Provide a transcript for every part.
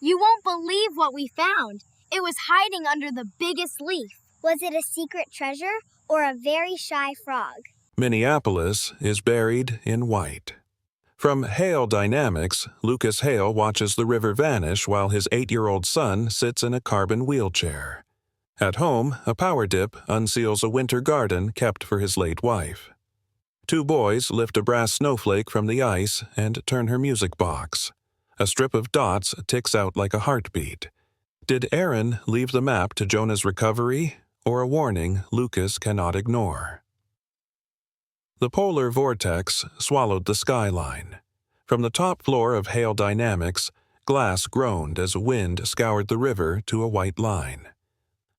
You won't believe what we found. It was hiding under the biggest leaf. Was it a secret treasure or a very shy frog? Minneapolis is buried in white. From Hale Dynamics, Lucas Hale watches the river vanish while his 8-year-old son sits in a carbon wheelchair. At home, a power dip unseals a winter garden kept for his late wife. 2 boys lift a brass snowflake from the ice and turn her music box. A strip of dots ticks out like a heartbeat. Did Aaron leave the map to Jonah's recovery, or a warning Lucas cannot ignore? The polar vortex swallowed the skyline. From the top floor of Hale Dynamics, glass groaned as wind scoured the river to a white line.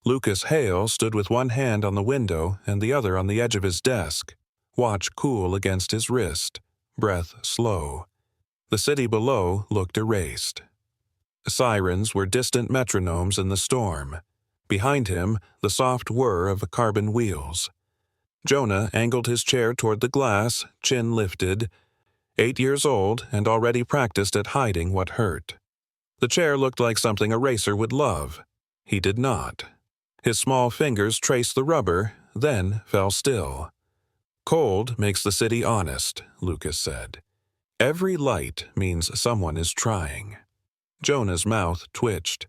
Lucas Hale stood with one hand on the window and the other on the edge of his desk, watch cool against his wrist, breath slow. The city below looked erased. Sirens were distant metronomes in the storm. Behind him, the soft whir of carbon wheels. Jonah angled his chair toward the glass, chin lifted. 8 years old and already practiced at hiding what hurt. The chair looked like something a racer would love. He did not. His small fingers traced the rubber, then fell still. Cold makes the city honest, Lucas said. Every light means someone is trying. Jonah's mouth twitched.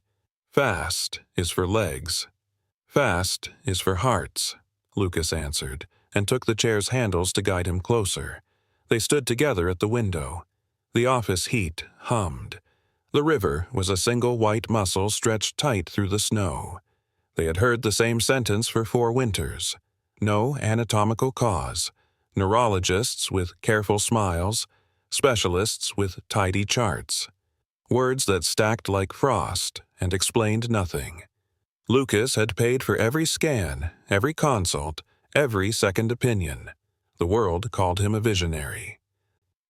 Fast is for legs. Fast is for hearts, Lucas answered, and took the chair's handles to guide him closer. They stood together at the window. The office heat hummed. The river was a single white muscle stretched tight through the snow. They had heard the same sentence for 4 winters. No anatomical cause. Neurologists with careful smiles. Specialists with tidy charts. Words that stacked like frost and explained nothing. Lucas had paid for every scan, every consult, every second opinion. The world called him a visionary.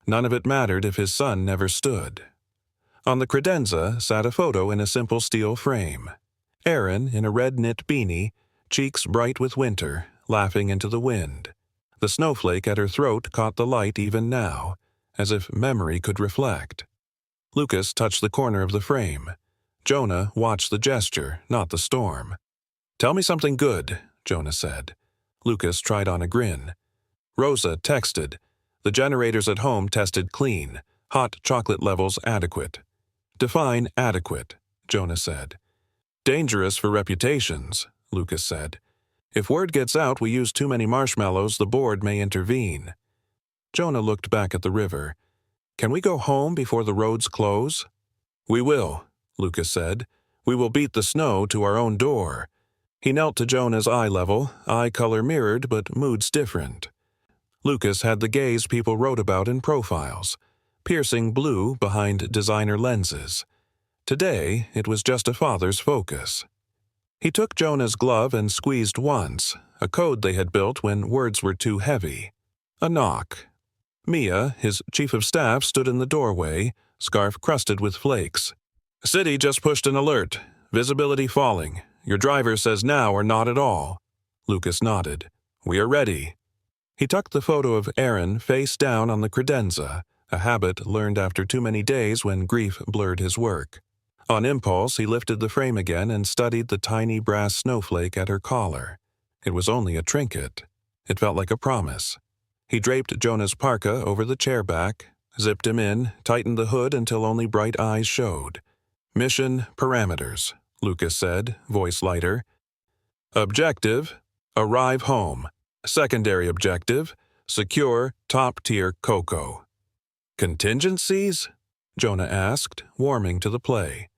None of it mattered if his son never stood. On the credenza sat a photo in a simple steel frame. Aaron in a red knit beanie, cheeks bright with winter, laughing into the wind. The snowflake at her throat caught the light even now, as if memory could reflect. Lucas touched the corner of the frame. Jonah watched the gesture, not the storm. "Tell me something good," Jonah said. Lucas tried on a grin. Rosa texted. The generators at home tested clean. Hot chocolate levels adequate. "Define adequate," Jonah said. "Dangerous for reputations," Lucas said. "If word gets out we use too many marshmallows, the board may intervene." Jonah looked back at the river. "Can we go home before the roads close?" "We will," Lucas said. "We will beat the snow to our own door." He knelt to Jonah's eye level, eye color mirrored but moods different. Lucas had the gaze people wrote about in profiles, piercing blue behind designer lenses. Today, it was just a father's focus. He took Jonah's glove and squeezed once, a code they had built when words were too heavy. A knock. Mia, his chief of staff, stood in the doorway, scarf crusted with flakes. "City just pushed an alert. Visibility falling. Your driver says now or not at all." Lucas nodded. "We are ready." He tucked the photo of Aaron face down on the credenza, a habit learned after too many days when grief blurred his work. On impulse, he lifted the frame again and studied the tiny brass snowflake at her collar. It was only a trinket. It felt like a promise. He draped Jonah's parka over the chair back, zipped him in, tightened the hood until only bright eyes showed. "Mission parameters," Lucas said, voice lighter. "Objective, arrive home. Secondary objective, secure top-tier cocoa." "Contingencies?" Jonah asked, warming to the play.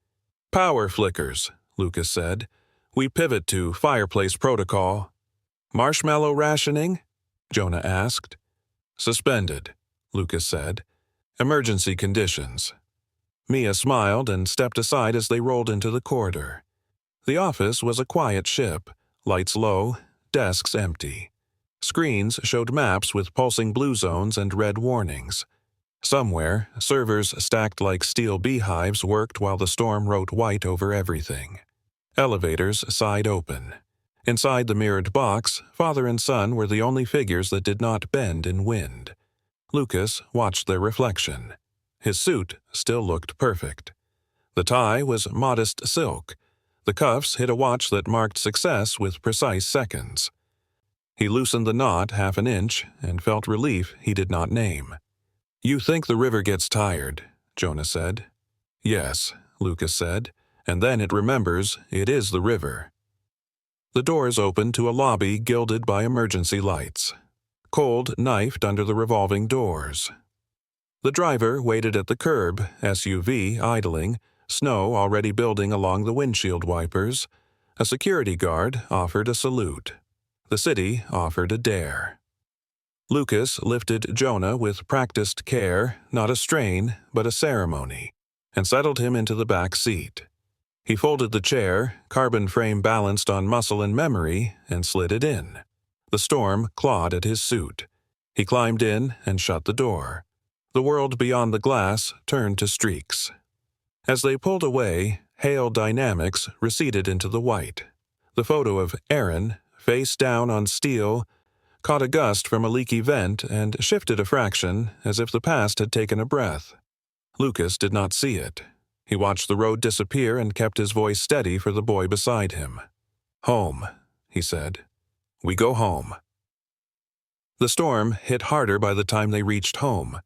"Power flickers," Lucas said. "We pivot to fireplace protocol." "Marshmallow rationing?" Jonah asked. "Suspended," Lucas said. "Emergency conditions." Mia smiled and stepped aside as they rolled into the corridor. The office was a quiet ship, lights low, desks empty. Screens showed maps with pulsing blue zones and red warnings. Somewhere, servers stacked like steel beehives worked while the storm wrote white over everything. Elevators side open. Inside the mirrored box, father and son were the only figures that did not bend in wind. Lucas watched their reflection. His suit still looked perfect. The tie was modest silk. The cuffs hid a watch that marked success with precise seconds. He loosened the knot half an inch and felt relief he did not name. "You think the river gets tired," Jonah said. "Yes," Lucas said, "and then it remembers it is the river." The doors opened to a lobby gilded by emergency lights. Cold knifed under the revolving doors. The driver waited at the curb, SUV idling, snow already building along the windshield wipers. A security guard offered a salute. The city offered a dare. Lucas lifted Jonah with practiced care, not a strain, but a ceremony, and settled him into the back seat. He folded the chair, carbon frame balanced on muscle and memory, and slid it in. The storm clawed at his suit. He climbed in and shut the door. The world beyond the glass turned to streaks. As they pulled away, hail dynamics receded into the white. The photo of Aaron, face down on steel, caught a gust from a leaky vent and shifted a fraction as if the past had taken a breath. Lucas did not see it. He watched the road disappear and kept his voice steady for the boy beside him. "Home," he said. "We go home." The storm hit harder by the time they reached home.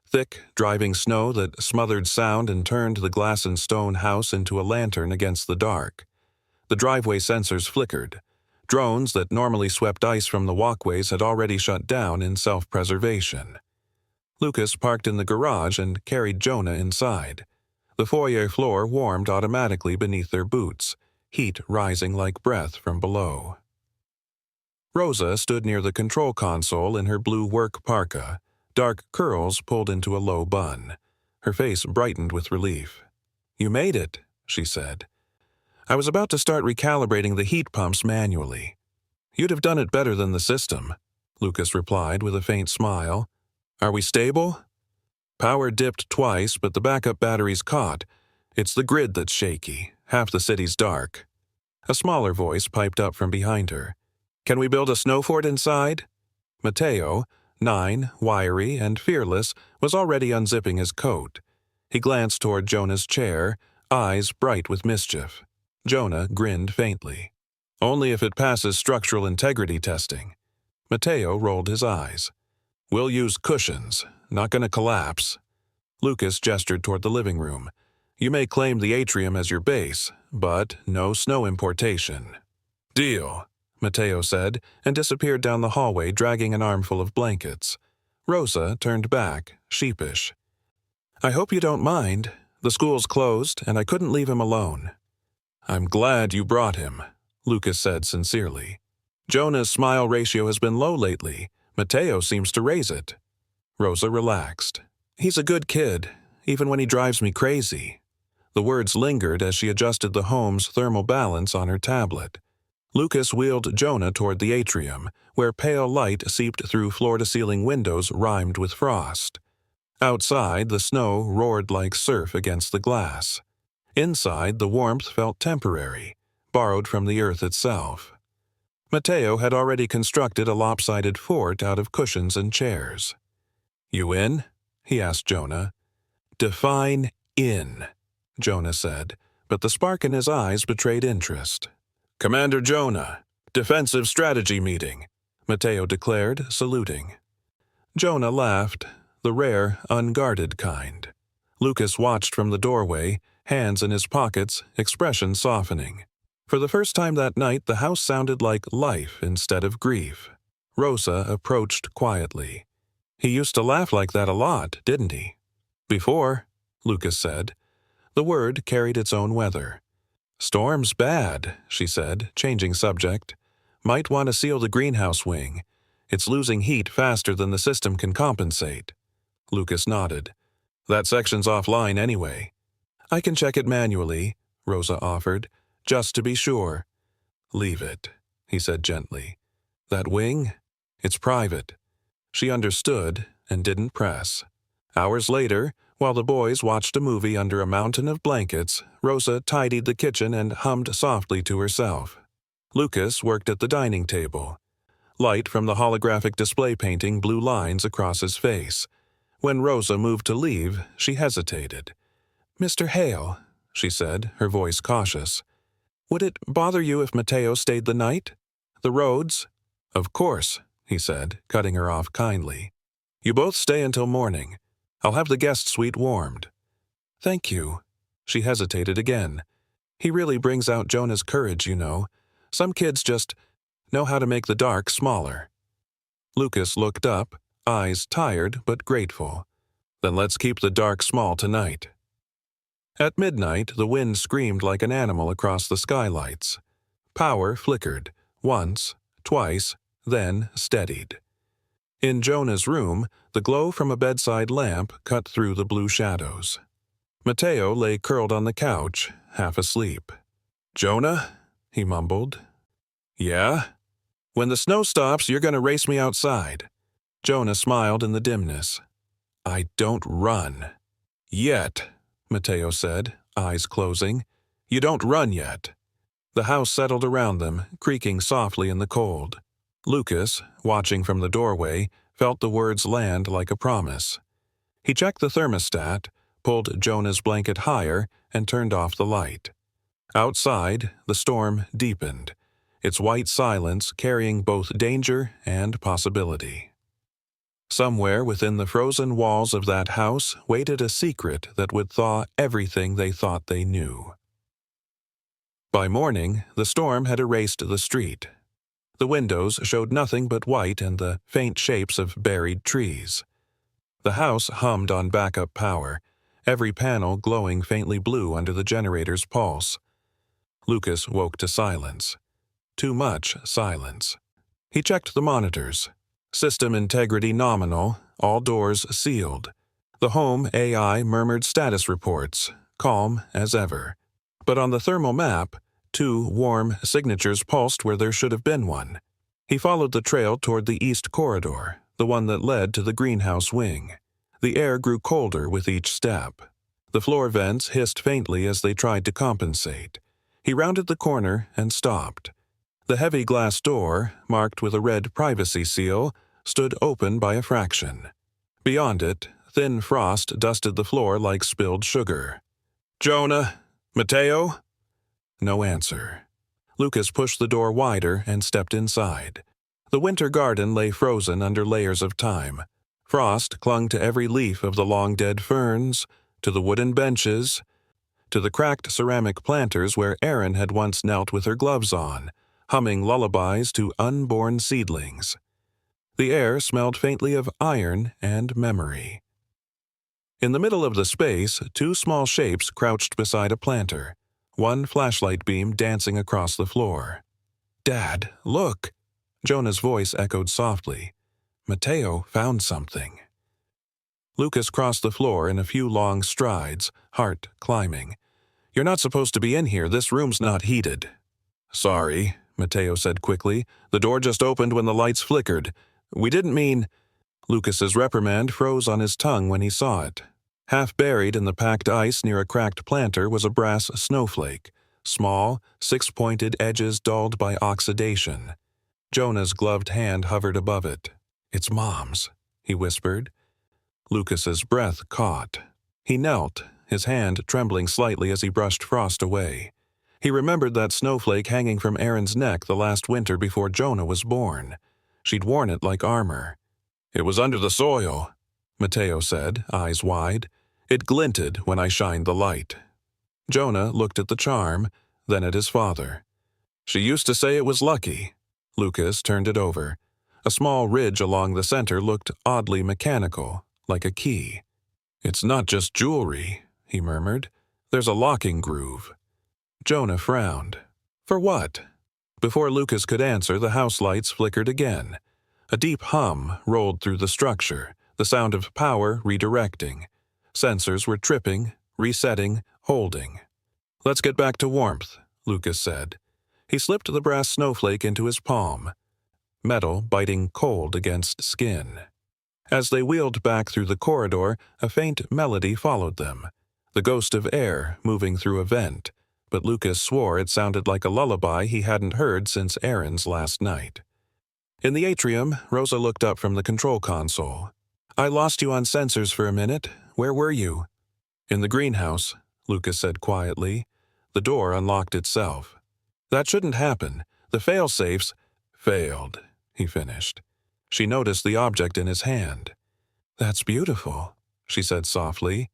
Thick, driving snow that smothered sound and turned the glass and stone house into a lantern against the dark. The driveway sensors flickered. Drones that normally swept ice from the walkways had already shut down in self-preservation. Lucas parked in the garage and carried Jonah inside. The foyer floor warmed automatically beneath their boots, heat rising like breath from below. Rosa stood near the control console in her blue work parka, dark curls pulled into a low bun. Her face brightened with relief. "You made it," she said. "I was about to start recalibrating the heat pumps manually." "You'd have done it better than the system," Lucas replied with a faint smile. "Are we stable?" "Power dipped twice, but the backup battery's caught. It's the grid that's shaky. Half the city's dark." A smaller voice piped up from behind her. "Can we build a snow fort inside?" Mateo, 9, wiry, and fearless, was already unzipping his coat. He glanced toward Jonah's chair, eyes bright with mischief. Jonah grinned faintly. "Only if it passes structural integrity testing." Mateo rolled his eyes. "We'll use cushions. Not gonna collapse." Lucas gestured toward the living room. "You may claim the atrium as your base, but no snow importation." "Deal," Mateo said, and disappeared down the hallway dragging an armful of blankets. Rosa turned back, sheepish. "I hope you don't mind. The school's closed, and I couldn't leave him alone." "I'm glad you brought him," Lucas said sincerely. "Jonah's smile ratio has been low lately. Mateo seems to raise it." Rosa relaxed. "He's a good kid, even when he drives me crazy." The words lingered as she adjusted the home's thermal balance on her tablet. Lucas wheeled Jonah toward the atrium, where pale light seeped through floor-to-ceiling windows rimed with frost. Outside, the snow roared like surf against the glass. Inside, the warmth felt temporary, borrowed from the earth itself. Mateo had already constructed a lopsided fort out of cushions and chairs. "You in?" he asked Jonah. "Define in," Jonah said, but the spark in his eyes betrayed interest. "Commander Jonah, defensive strategy meeting," Mateo declared, saluting. Jonah laughed, the rare, unguarded kind. Lucas watched from the doorway, hands in his pockets, expression softening. For the first time that night, the house sounded like life instead of grief. Rosa approached quietly. "He used to laugh like that a lot, didn't he?" "Before," Lucas said. The word carried its own weather. "Storm's bad," she said, changing subject. "Might want to seal the greenhouse wing. It's losing heat faster than the system can compensate." Lucas nodded. "That section's offline anyway." "I can check it manually," Rosa offered, "just to be sure." "Leave it," he said gently. "That wing? It's private." She understood and didn't press. Hours later, while the boys watched a movie under a mountain of blankets, Rosa tidied the kitchen and hummed softly to herself. Lucas worked at the dining table. Light from the holographic display painting blew lines across his face. When Rosa moved to leave, she hesitated. "Mr. Hale," she said, her voice cautious. Would it bother you if Matteo stayed the night? The roads? Of course, he said, cutting her off kindly. You both stay until morning. I'll have the guest suite warmed. Thank you. She hesitated again. He really brings out Jonah's courage, you know. Some kids just know how to make the dark smaller. Lucas looked up, eyes tired but grateful. Then let's keep the dark small tonight. At midnight, the wind screamed like an animal across the skylights. Power flickered, once, twice, then steadied. In Jonah's room, the glow from a bedside lamp cut through the blue shadows. Matteo lay curled on the couch, half asleep. Jonah? He mumbled. Yeah? When the snow stops, you're going to race me outside. Jonah smiled in the dimness. I don't run. Yet, Matteo said, eyes closing. You don't run yet. The house settled around them, creaking softly in the cold. Lucas, watching from the doorway, felt the words land like a promise. He checked the thermostat, pulled Jonah's blanket higher, and turned off the light. Outside, the storm deepened, its white silence carrying both danger and possibility. Somewhere within the frozen walls of that house waited a secret that would thaw everything they thought they knew. By morning, the storm had erased the street. The windows showed nothing but white and the faint shapes of buried trees. The house hummed on backup power, every panel glowing faintly blue under the generator's pulse. Lucas woke to silence. Too much silence. He checked the monitors. System integrity nominal, all doors sealed. The home AI murmured status reports, calm as ever. But on the thermal map, 2 warm signatures pulsed where there should have been one. He followed the trail toward the east corridor, the one that led to the greenhouse wing. The air grew colder with each step. The floor vents hissed faintly as they tried to compensate. He rounded the corner and stopped. The heavy glass door, marked with a red privacy seal, stood open by a fraction. Beyond it, thin frost dusted the floor like spilled sugar. Jonah? Matteo? No answer. Lucas pushed the door wider and stepped inside. The winter garden lay frozen under layers of time. Frost clung to every leaf of the long-dead ferns, to the wooden benches, to the cracked ceramic planters where Erin had once knelt with her gloves on, humming lullabies to unborn seedlings. The air smelled faintly of iron and memory. In the middle of the space, 2 small shapes crouched beside a planter, one flashlight beam dancing across the floor. Dad, look! Jonah's voice echoed softly. Matteo found something. Lucas crossed the floor in a few long strides, heart climbing. You're not supposed to be in here. This room's not heated. Sorry, Matteo said quickly. The door just opened when the lights flickered. We didn't mean... Lucas's reprimand froze on his tongue when he saw it. Half buried in the packed ice near a cracked planter was a brass snowflake, small, 6-pointed edges dulled by oxidation. Jonah's gloved hand hovered above it. It's Mom's, he whispered. Lucas's breath caught. He knelt, his hand trembling slightly as he brushed frost away. He remembered that snowflake hanging from Erin's neck the last winter before Jonah was born. She'd worn it like armor. It was under the soil, Matteo said, eyes wide. It glinted when I shined the light. Jonah looked at the charm, then at his father. She used to say it was lucky. Lucas turned it over. A small ridge along the center looked oddly mechanical, like a key. It's not just jewelry, he murmured. There's a locking groove. Jonah frowned. For what? Before Lucas could answer, the house lights flickered again. A deep hum rolled through the structure, the sound of power redirecting. Sensors were tripping, resetting, holding. Let's get back to warmth, Lucas said. He slipped the brass snowflake into his palm. Metal biting cold against skin. As they wheeled back through the corridor, a faint melody followed them. The ghost of air moving through a vent, but Lucas swore it sounded like a lullaby he hadn't heard since Erin's last night. In the atrium, Rosa looked up from the control console. I lost you on sensors for a minute. Where were you? In the greenhouse, Lucas said quietly. The door unlocked itself. That shouldn't happen. The fail-safes failed, he finished. She noticed the object in his hand. That's beautiful, she said softly.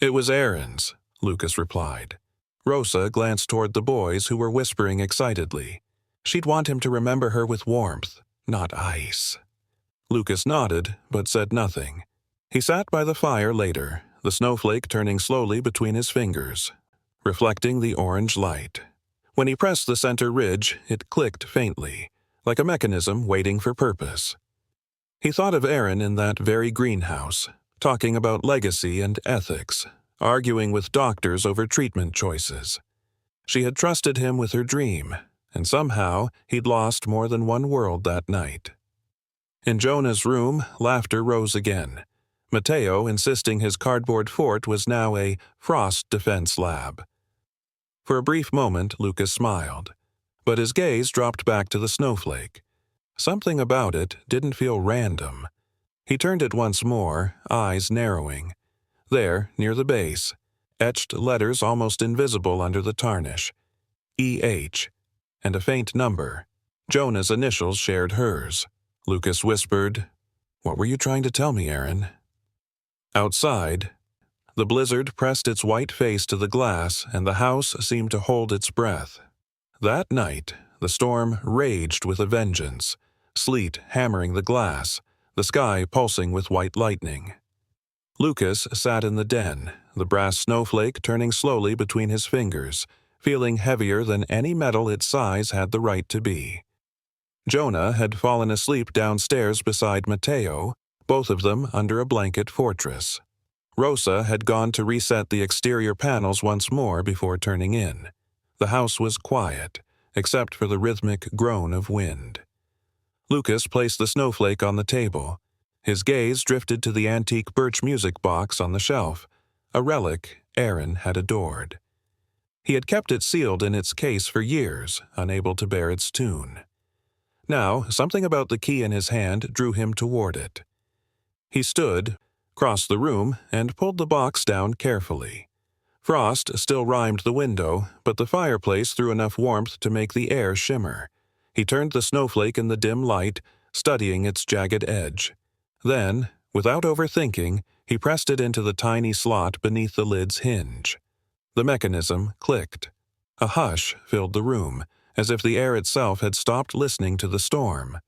It was Aaron's, Lucas replied. Rosa glanced toward the boys who were whispering excitedly. She'd want him to remember her with warmth, not ice. Lucas nodded, but said nothing. He sat by the fire later, the snowflake turning slowly between his fingers, reflecting the orange light. When he pressed the center ridge, it clicked faintly, like a mechanism waiting for purpose. He thought of Aaron in that very greenhouse, talking about legacy and ethics, arguing with doctors over treatment choices. She had trusted him with her dream, and somehow he'd lost more than one world that night. In Jonah's room, laughter rose again. Matteo insisting his cardboard fort was now a frost defense lab. For a brief moment, Lucas smiled, but his gaze dropped back to the snowflake. Something about it didn't feel random. He turned it once more, eyes narrowing. There, near the base, etched letters almost invisible under the tarnish. E.H. and a faint number. Jonah's initials shared hers. Lucas whispered, "What were you trying to tell me, Aaron?" Outside, the blizzard pressed its white face to the glass and the house seemed to hold its breath. That night, the storm raged with a vengeance, sleet hammering the glass, the sky pulsing with white lightning. Lucas sat in the den, the brass snowflake turning slowly between his fingers, feeling heavier than any metal its size had the right to be. Jonah had fallen asleep downstairs beside Matteo, both of them under a blanket fortress. Rosa had gone to reset the exterior panels once more before turning in. The house was quiet, except for the rhythmic groan of wind. Lucas placed the snowflake on the table. His gaze drifted to the antique birch music box on the shelf, a relic Aaron had adored. He had kept it sealed in its case for years, unable to bear its tune. Now, something about the key in his hand drew him toward it. He stood, crossed the room, and pulled the box down carefully. Frost still rhymed the window, but the fireplace threw enough warmth to make the air shimmer. He turned the snowflake in the dim light, studying its jagged edge. Then, without overthinking, he pressed it into the tiny slot beneath the lid's hinge. The mechanism clicked. A hush filled the room, as if the air itself had stopped listening to the storm.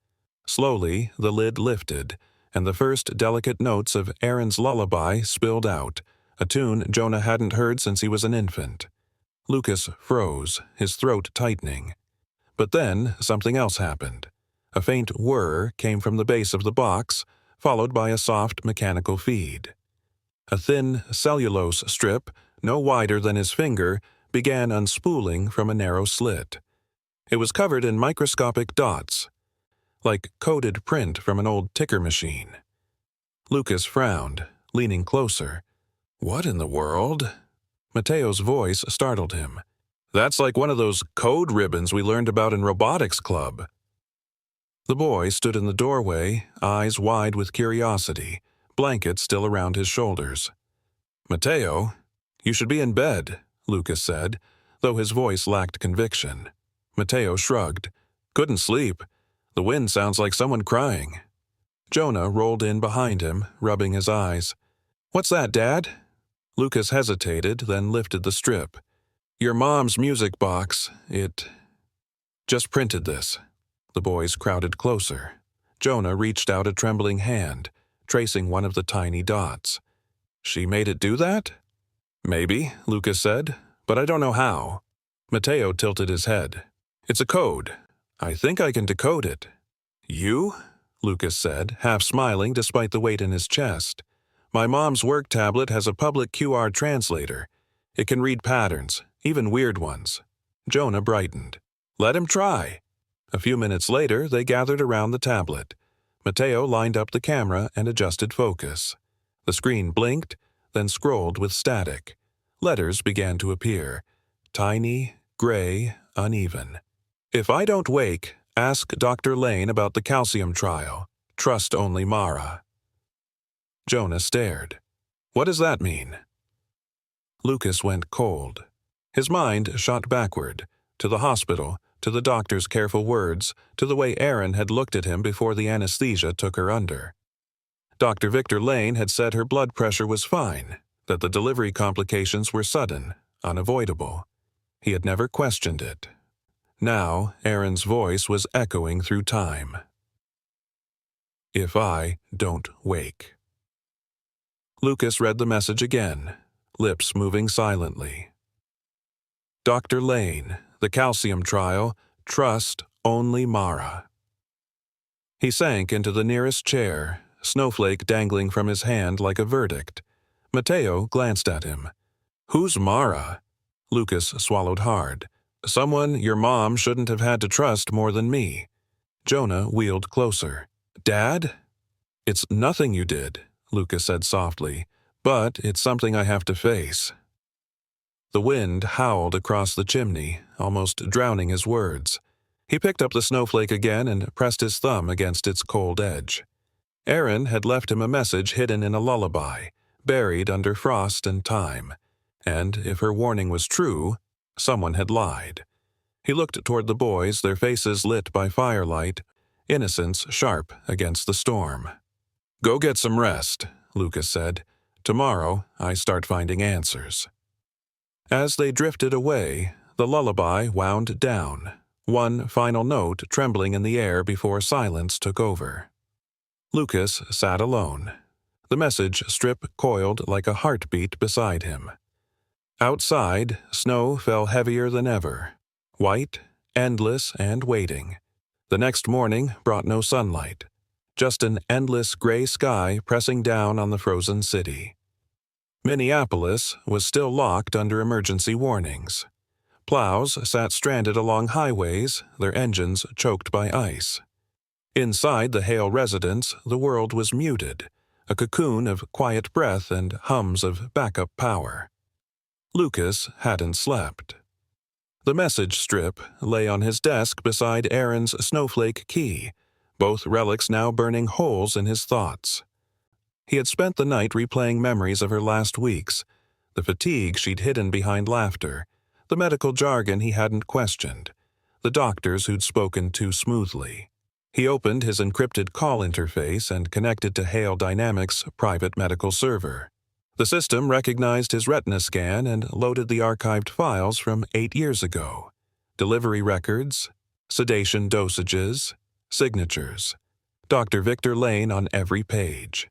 Slowly, the lid lifted, and the first delicate notes of Aaron's lullaby spilled out, a tune Jonah hadn't heard since he was an infant. Lucas froze, his throat tightening. But then something else happened. A faint whir came from the base of the box, followed by a soft mechanical feed. A thin cellulose strip, no wider than his finger, began unspooling from a narrow slit. It was covered in microscopic dots, like coded print from an old ticker machine. Lucas frowned, leaning closer. "What in the world?" Matteo's voice startled him. "That's like one of those code ribbons we learned about in robotics club." The boy stood in the doorway, eyes wide with curiosity, blanket still around his shoulders. "Matteo, you should be in bed," Lucas said, though his voice lacked conviction. Matteo shrugged. "Couldn't sleep. The wind sounds like someone crying." Jonah rolled in behind him, rubbing his eyes. "What's that, Dad?" Lucas hesitated, then lifted the strip. "Your mom's music box. It just printed this." The boys crowded closer. Jonah reached out a trembling hand, tracing one of the tiny dots. "She made it do that?" "Maybe," Lucas said, "but I don't know how." Matteo tilted his head. "It's a code. I think I can decode it." "You?" Lucas said, half smiling despite the weight in his chest. "My mom's work tablet has a public QR translator. It can read patterns, even weird ones." Jonah brightened. "Let him try." A few minutes later, they gathered around the tablet. Matteo lined up the camera and adjusted focus. The screen blinked, then scrolled with static. Letters began to appear. Tiny, gray, uneven. "If I don't wake, ask Dr. Lane about the calcium trial. Trust only Mara." Jonah stared. "What does that mean?" Lucas went cold. His mind shot backward, to the hospital, to the doctor's careful words, to the way Erin had looked at him before the anesthesia took her under. Dr. Victor Lane had said her blood pressure was fine, that the delivery complications were sudden, unavoidable. He had never questioned it. Now, Erin's voice was echoing through time. "If I don't wake." Lucas read the message again, lips moving silently. "Dr. Lane, the calcium trial, trust only Mara." He sank into the nearest chair, snowflake dangling from his hand like a verdict. Mateo glanced at him. "Who's Mara?" Lucas swallowed hard. "Someone your mom shouldn't have had to trust more than me." Jonah wheeled closer. "Dad?" "It's nothing you did," Lucas said softly, "but it's something I have to face." The wind howled across the chimney, almost drowning his words. He picked up the snowflake again and pressed his thumb against its cold edge. Erin had left him a message hidden in a lullaby, buried under frost and time. And if her warning was true, someone had lied. He looked toward the boys, their faces lit by firelight, innocence sharp against the storm. "Go get some rest," Lucas said. "Tomorrow I start finding answers." As they drifted away, the lullaby wound down, one final note trembling in the air before silence took over. Lucas sat alone, the message strip coiled like a heartbeat beside him. Outside, snow fell heavier than ever, white, endless, and waiting. The next morning brought no sunlight, just an endless gray sky pressing down on the frozen city. Minneapolis was still locked under emergency warnings. Plows sat stranded along highways, their engines choked by ice. Inside the Hale residence, the world was muted, a cocoon of quiet breath and hums of backup power. Lucas hadn't slept. The message strip lay on his desk beside Erin's snowflake key, both relics now burning holes in his thoughts. He had spent the night replaying memories of her last weeks, the fatigue she'd hidden behind laughter, the medical jargon he hadn't questioned, the doctors who'd spoken too smoothly. He opened his encrypted call interface and connected to Hale Dynamics' private medical server. The system recognized his retina scan and loaded the archived files from 8 years ago. Delivery records, sedation dosages, signatures. Dr. Victor Lane on every page.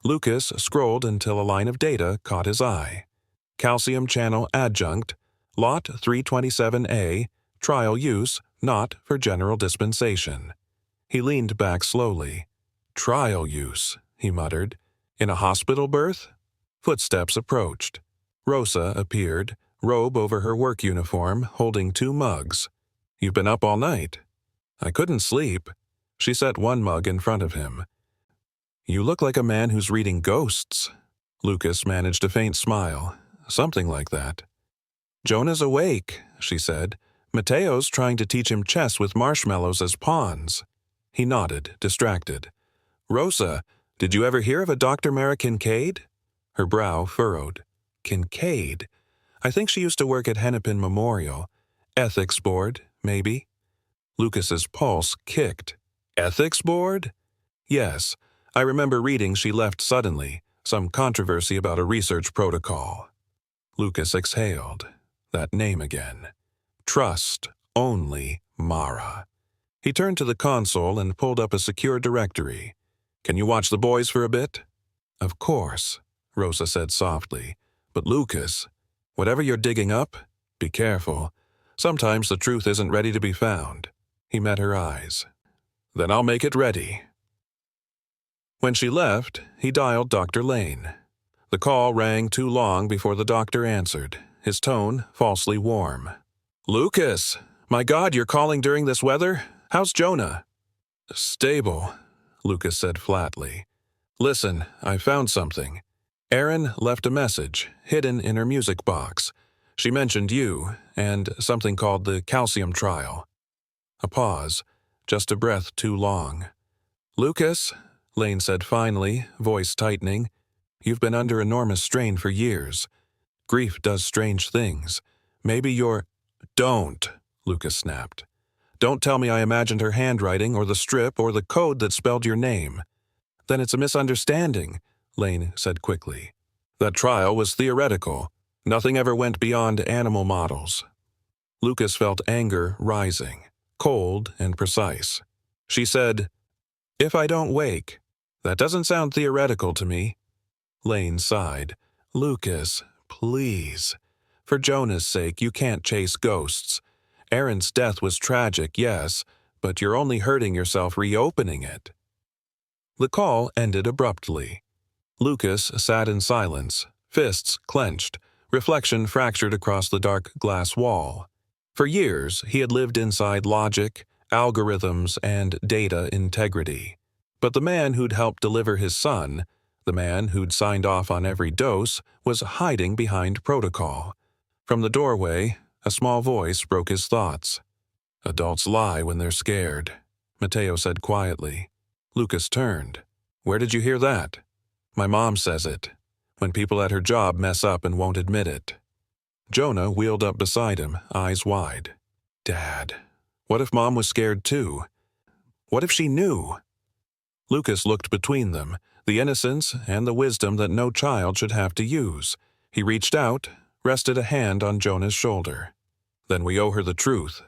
Lucas scrolled until a line of data caught his eye. Calcium channel adjunct, Lot 327A, trial use, not for general dispensation. He leaned back slowly. "Trial use," he muttered. "In a hospital berth?" Footsteps approached. Rosa appeared, robe over her work uniform, holding 2 mugs. "You've been up all night." "I couldn't sleep." She set one mug in front of him. "You look like a man who's reading ghosts." Lucas managed a faint smile. "Something like that." "Jonah's awake," she said. "Mateo's trying to teach him chess with marshmallows as pawns." He nodded, distracted. "Rosa, did you ever hear of a Dr. Mara Kincaid?" Her brow furrowed. "Kincaid? I think she used to work at Hennepin Memorial. Ethics board, maybe?" Lucas's pulse kicked. "Ethics board?" "Yes. I remember reading she left suddenly, some controversy about a research protocol." Lucas exhaled. That name again. Trust only Mara. He turned to the console and pulled up a secure directory. "Can you watch the boys for a bit?" "Of course," Rosa said softly. "But Lucas, whatever you're digging up, be careful. Sometimes the truth isn't ready to be found." He met her eyes. "Then I'll make it ready." When she left, he dialed Dr. Lane. The call rang too long before the doctor answered, his tone falsely warm. "Lucas! My God, you're calling during this weather? How's Jonah?" "Stable," Lucas said flatly. "Listen, I found something. Erin left a message, hidden in her music box. She mentioned you, and something called the calcium trial." A pause, just a breath too long. "Lucas," Lane said finally, voice tightening, "you've been under enormous strain for years. Grief does strange things. Maybe you're— Don't, Lucas snapped. Don't tell me I imagined her handwriting or the strip or the code that spelled your name. Then it's a misunderstanding, Lane said quickly. That trial was theoretical. Nothing ever went beyond animal models. Lucas felt anger rising, cold and precise. She said, "If I don't wake, that doesn't sound theoretical to me." Lane sighed. "Lucas, please. For Jonah's sake, you can't chase ghosts. Aaron's death was tragic, yes, but you're only hurting yourself reopening it." The call ended abruptly. Lucas sat in silence, fists clenched, reflection fractured across the dark glass wall. For years, he had lived inside logic, algorithms, and data integrity. But the man who'd helped deliver his son, the man who'd signed off on every dose, was hiding behind protocol. From the doorway, a small voice broke his thoughts. "Adults lie when they're scared," Mateo said quietly. Lucas turned. "Where did you hear that?" "My mom says it. When people at her job mess up and won't admit it." Jonah wheeled up beside him, eyes wide. "Dad, what if Mom was scared too? What if she knew?" Lucas looked between them, the innocence and the wisdom that no child should have to use. He reached out, rested a hand on Jonah's shoulder. "Then we owe her the truth."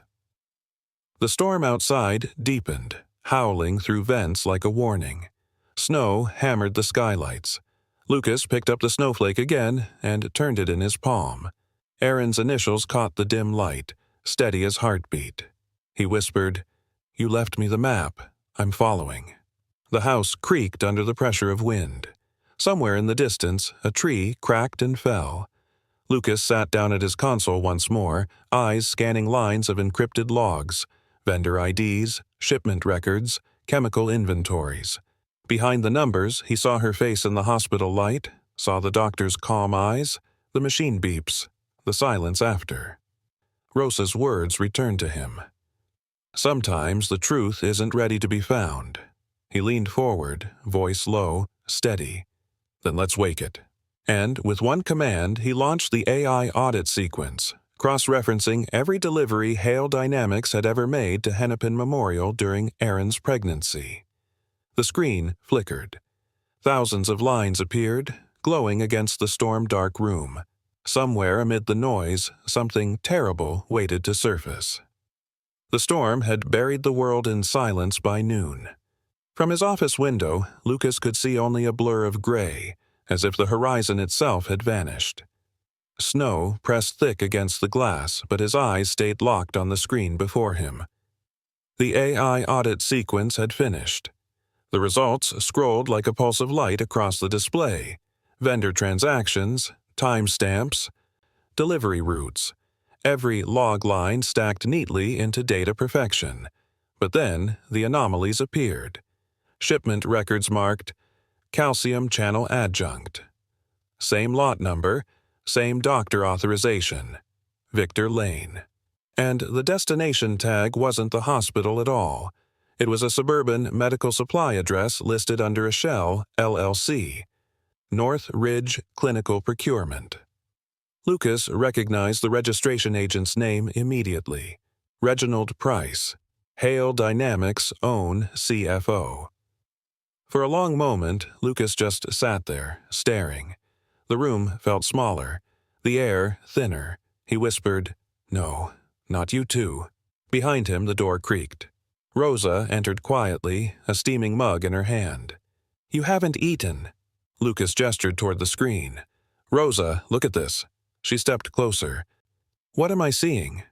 The storm outside deepened, howling through vents like a warning. Snow hammered the skylights. Lucas picked up the snowflake again and turned it in his palm. Aaron's initials caught the dim light, steady as heartbeat. He whispered, "You left me the map. I'm following." The house creaked under the pressure of wind. Somewhere in the distance, a tree cracked and fell. Lucas sat down at his console once more, eyes scanning lines of encrypted logs, vendor IDs, shipment records, chemical inventories. Behind the numbers, he saw her face in the hospital light, saw the doctor's calm eyes, the machine beeps, the silence after. Rosa's words returned to him. "Sometimes the truth isn't ready to be found." He leaned forward, voice low, steady. "Then let's wake it." And with one command, he launched the AI audit sequence, cross-referencing every delivery Hale Dynamics had ever made to Hennepin Memorial during Aaron's pregnancy. The screen flickered. Thousands of lines appeared, glowing against the storm-dark room. Somewhere amid the noise, something terrible waited to surface. The storm had buried the world in silence by noon. From his office window, Lucas could see only a blur of gray, as if the horizon itself had vanished. Snow pressed thick against the glass, but his eyes stayed locked on the screen before him. The AI audit sequence had finished. The results scrolled like a pulse of light across the display. Vendor transactions, timestamps, delivery routes. Every log line stacked neatly into data perfection. But then the anomalies appeared. Shipment records marked calcium channel adjunct. Same lot number, same doctor authorization. Victor Lane. And the destination tag wasn't the hospital at all. It was a suburban medical supply address listed under a shell, LLC. North Ridge Clinical Procurement. Lucas recognized the registration agent's name immediately. Reginald Price, Hale Dynamics' own CFO. For a long moment, Lucas just sat there, staring. The room felt smaller, the air thinner. He whispered, "No, not you too." Behind him, the door creaked. Rosa entered quietly, a steaming mug in her hand. "You haven't eaten." Lucas gestured toward the screen. "Rosa, look at this." She stepped closer. "What am I seeing?"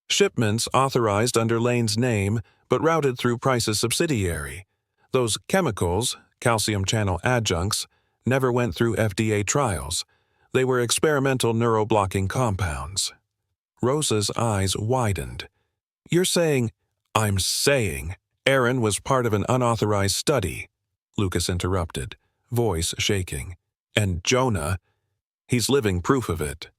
Shipments authorized under Lane's name, but routed through Price's subsidiary. Those chemicals, calcium channel adjuncts, never went through FDA trials. They were experimental neuroblocking compounds. Rosa's eyes widened. "You're saying—" "I'm saying Aaron was part of an unauthorized study," Lucas interrupted, voice shaking. "And Jonah, he's living proof of it."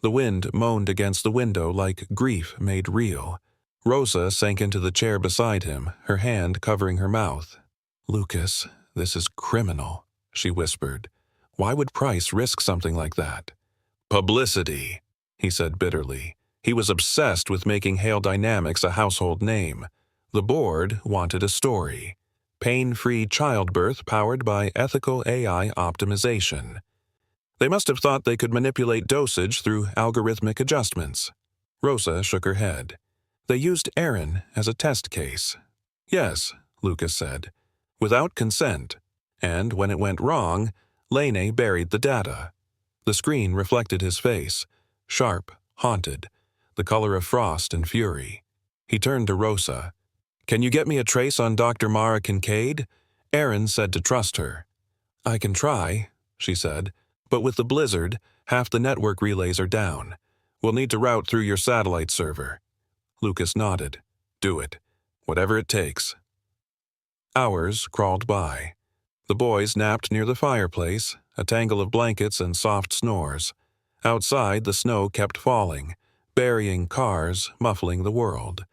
The wind moaned against the window like grief made real. Rosa sank into the chair beside him, her hand covering her mouth. "Lucas, this is criminal," she whispered. "Why would Price risk something like that?" Publicity, he said bitterly. He was obsessed with making Hale Dynamics a household name. The board wanted a story. Pain-free childbirth powered by ethical AI optimization. They must have thought they could manipulate dosage through algorithmic adjustments. Rosa shook her head. They used Aaron as a test case. Yes, Lucas said, without consent. And when it went wrong, Lene buried the data. The screen reflected his face, sharp, haunted, the color of frost and fury. He turned to Rosa. Can you get me a trace on Dr. Mara Kincaid? Aaron said to trust her. I can try, she said, but with the blizzard, half the network relays are down. We'll need to route through your satellite server. Lucas nodded. Do it. Whatever it takes. Hours crawled by. The boys napped near the fireplace, a tangle of blankets and soft snores. Outside, the snow kept falling, burying cars, muffling the world.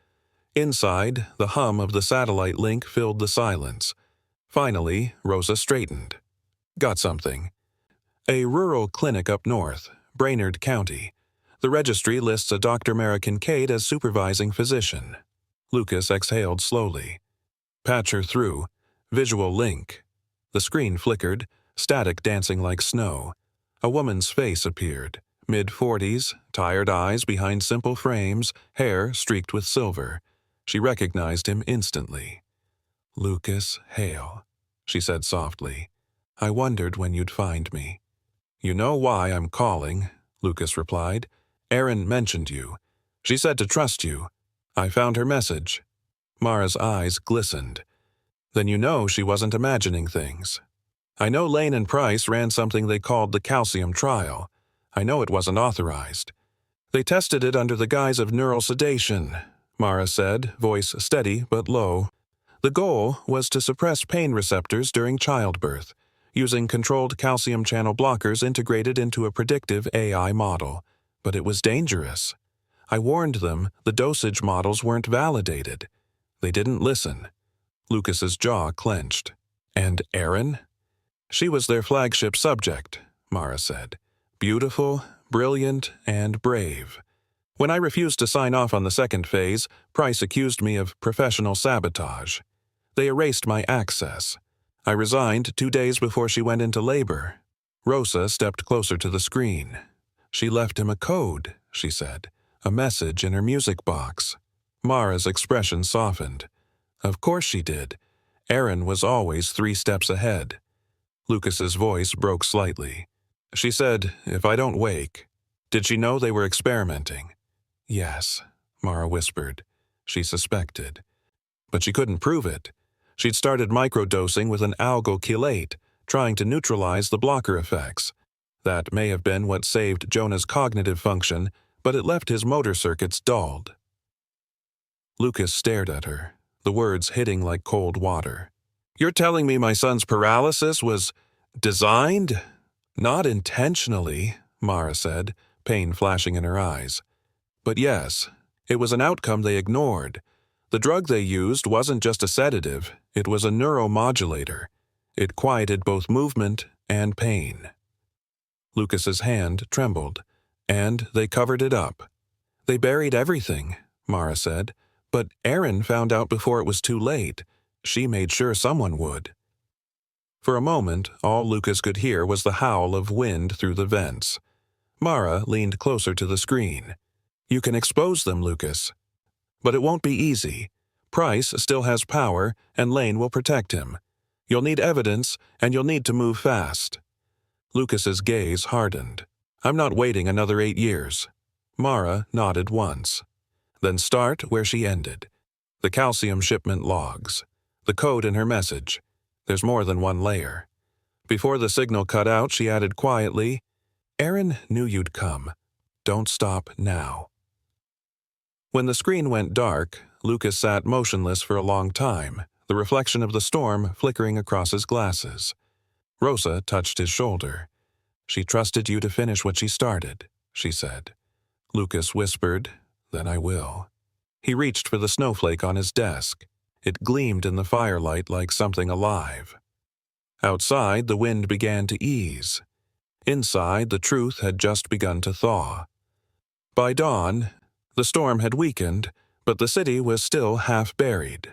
Inside, the hum of the satellite link filled the silence. Finally, Rosa straightened. Got something. A rural clinic up north, Brainerd County. The registry lists a Dr. Mara Kincaid as supervising physician. Lucas exhaled slowly. Patch her through. Visual link. The screen flickered, static dancing like snow. A woman's face appeared. Mid-40s, tired eyes behind simple frames, hair streaked with silver. She recognized him instantly. Lucas Hale, she said softly. I wondered when you'd find me. You know why I'm calling, Lucas replied. Erin mentioned you. She said to trust you. I found her message. Mara's eyes glistened. Then you know she wasn't imagining things. I know Lane and Price ran something they called the calcium trial. I know it wasn't authorized. They tested it under the guise of neural sedation, Mara said, voice steady but low. The goal was to suppress pain receptors during childbirth, using controlled calcium channel blockers integrated into a predictive AI model. But it was dangerous. I warned them the dosage models weren't validated. They didn't listen. Lucas's jaw clenched. And Erin? She was their flagship subject, Mara said. Beautiful, brilliant, and brave. When I refused to sign off on the second phase, Price accused me of professional sabotage. They erased my access. I resigned 2 days before she went into labor. Rosa stepped closer to the screen. She left him a code, she said, a message in her music box. Mara's expression softened. Of course she did. Erin was always 3 steps ahead. Lucas's voice broke slightly. She said, if I don't wake. Did she know they were experimenting? Yes, Mara whispered. She suspected. But she couldn't prove it. She'd started microdosing with an algyl chelate, trying to neutralize the blocker effects. That may have been what saved Jonah's cognitive function, but it left his motor circuits dulled. Lucas stared at her, the words hitting like cold water. You're telling me my son's paralysis was designed? Not intentionally, Mara said, pain flashing in her eyes. But yes, it was an outcome they ignored. The drug they used wasn't just a sedative, it was a neuromodulator. It quieted both movement and pain. Lucas's hand trembled, and they covered it up. They buried everything, Mara said, but Erin found out before it was too late. She made sure someone would. For a moment, all Lucas could hear was the howl of wind through the vents. Mara leaned closer to the screen. You can expose them, Lucas. But it won't be easy. Price still has power, and Lane will protect him. You'll need evidence, and you'll need to move fast. Lucas's gaze hardened. I'm not waiting another 8 years. Mara nodded once. Then start where she ended. The calcium shipment logs. The code in her message. There's more than one layer. Before the signal cut out, she added quietly, Erin knew you'd come. Don't stop now. When the screen went dark, Lucas sat motionless for a long time, the reflection of the storm flickering across his glasses. Rosa touched his shoulder. She trusted you to finish what she started, she said. Lucas whispered, Then I will. He reached for the snowflake on his desk. It gleamed in the firelight like something alive. Outside, the wind began to ease. Inside, the truth had just begun to thaw. By dawn, the storm had weakened, but the city was still half buried.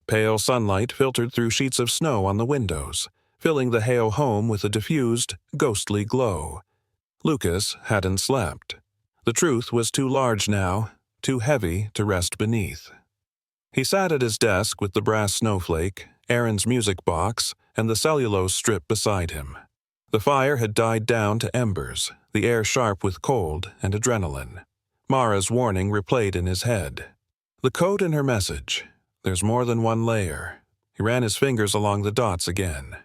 Pale sunlight filtered through sheets of snow on the windows, filling the Hale home with a diffused, ghostly glow. Lucas hadn't slept. The truth was too large now, too heavy to rest beneath. He sat at his desk with the brass snowflake, Aaron's music box, and the cellulose strip beside him. The fire had died down to embers, the air sharp with cold and adrenaline. Mara's warning replayed in his head. The code in her message. There's more than one layer. He ran his fingers along the dots again.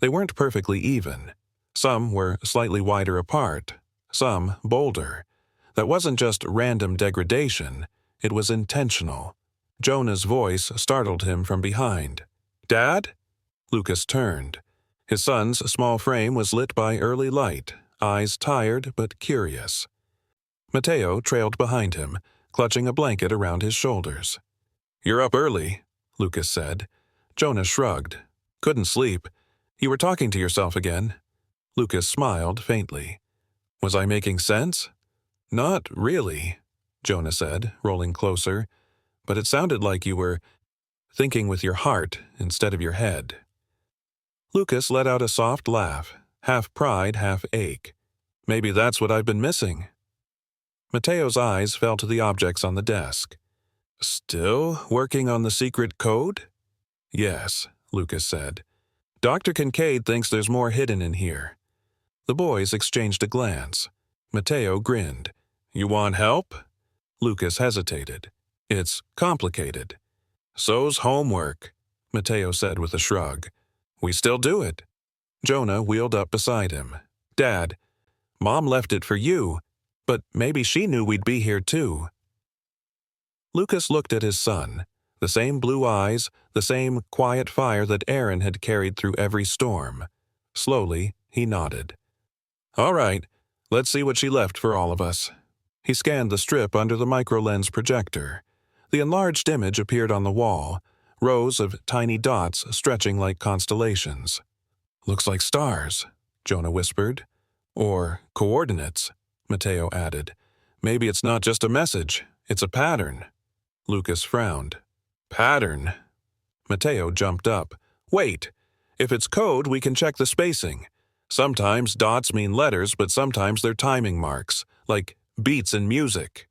They weren't perfectly even. Some were slightly wider apart, some bolder. That wasn't just random degradation, it was intentional. Jonah's voice startled him from behind. "Dad?" Lucas turned. His son's small frame was lit by early light, eyes tired but curious. Mateo trailed behind him, clutching a blanket around his shoulders. "You're up early," Lucas said. Jonah shrugged. "Couldn't sleep. You were talking to yourself again." Lucas smiled faintly. "Was I making sense?" "Not really," Jonah said, rolling closer. "But it sounded like you were thinking with your heart instead of your head." Lucas let out a soft laugh, half pride, half ache. "Maybe that's what I've been missing." Mateo's eyes fell to the objects on the desk. "Still working on the secret code?" "Yes," Lucas said. "Dr. Kincaid thinks there's more hidden in here." The boys exchanged a glance. Mateo grinned. "You want help?" Lucas hesitated. "It's complicated." "So's homework," Mateo said with a shrug. "We still do it." Jonah wheeled up beside him. "Dad, Mom left it for you, but maybe she knew we'd be here too." Lucas looked at his son. The same blue eyes, the same quiet fire that Aaron had carried through every storm. Slowly, he nodded. "All right, let's see what she left for all of us." He scanned the strip under the microlens projector. The enlarged image appeared on the wall, rows of tiny dots stretching like constellations. "Looks like stars," Jonah whispered. "Or coordinates," Mateo added. "Maybe it's not just a message, it's a pattern." Lucas frowned. "Pattern?" Mateo jumped up. "Wait! If it's code, we can check the spacing. Sometimes dots mean letters, but sometimes they're timing marks, like beats in music."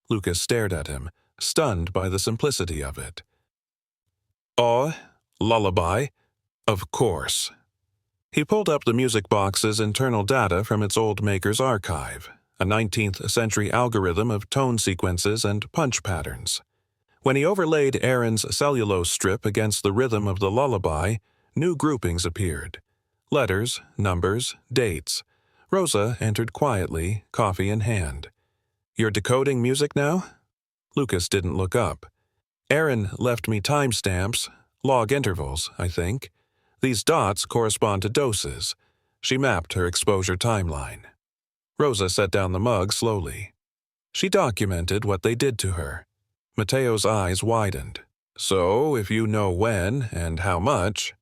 Lucas stared at him, stunned by the simplicity of it. "Oh, lullaby? Of course." He pulled up the music box's internal data from its old maker's archive, a 19th century algorithm of tone sequences and punch patterns. When he overlaid Aaron's cellulose strip against the rhythm of the lullaby, new groupings appeared. Letters, numbers, dates. Rosa entered quietly, coffee in hand. "You're decoding music now?" Lucas didn't look up. "Aaron left me timestamps, log intervals, I think. These dots correspond to doses." She mapped her exposure timeline. Rosa set down the mug slowly. She documented what they did to her. Mateo's eyes widened. "So, if you know when and how much,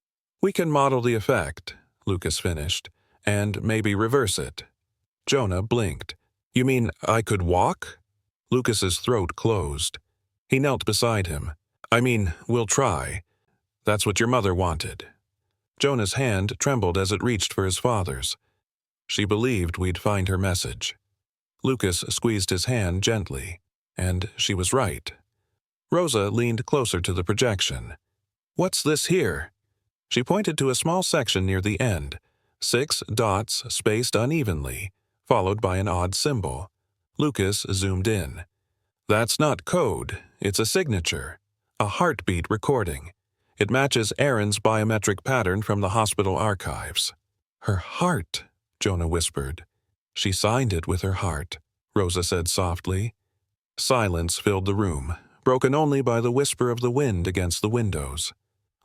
we can model the effect," Lucas finished, "and maybe reverse it." Jonah blinked. "You mean I could walk?" Lucas's throat closed. He knelt beside him. "I mean, we'll try. That's what your mother wanted." Jonah's hand trembled as it reached for his father's. "She believed we'd find her message." Lucas squeezed his hand gently, and she was right. Rosa leaned closer to the projection. "What's this here?" She pointed to a small section near the end, 6 dots spaced unevenly, followed by an odd symbol. Lucas zoomed in. "That's not code, it's a signature, a heartbeat recording. It matches Aaron's biometric pattern from the hospital archives." "Her heart," Jonah whispered. "She signed it with her heart," Rosa said softly. Silence filled the room, broken only by the whisper of the wind against the windows.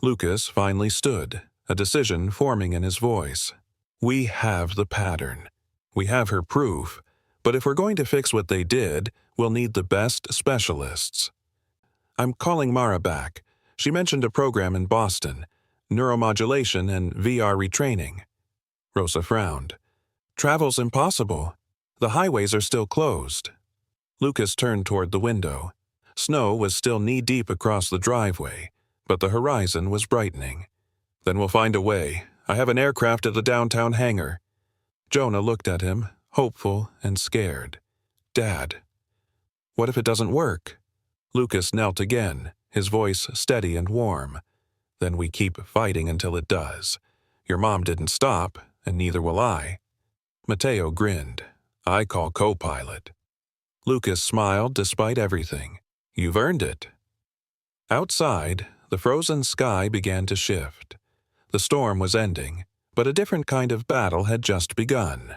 Lucas finally stood, a decision forming in his voice. "We have the pattern. We have her proof. But if we're going to fix what they did, we'll need the best specialists." "I'm calling Mara back. She mentioned a program in Boston, neuromodulation and VR retraining." Rosa frowned. Travel's impossible. The highways are still closed. Lucas turned toward the window. Snow was still knee-deep across the driveway, but the horizon was brightening. Then we'll find a way. I have an aircraft at the downtown hangar. Jonah looked at him, hopeful and scared. Dad, what if it doesn't work? Lucas knelt again, his voice steady and warm. Then we keep fighting until it does. Your mom didn't stop, and neither will I. Mateo grinned. I call co-pilot. Lucas smiled despite everything. You've earned it. Outside, the frozen sky began to shift. The storm was ending, but a different kind of battle had just begun.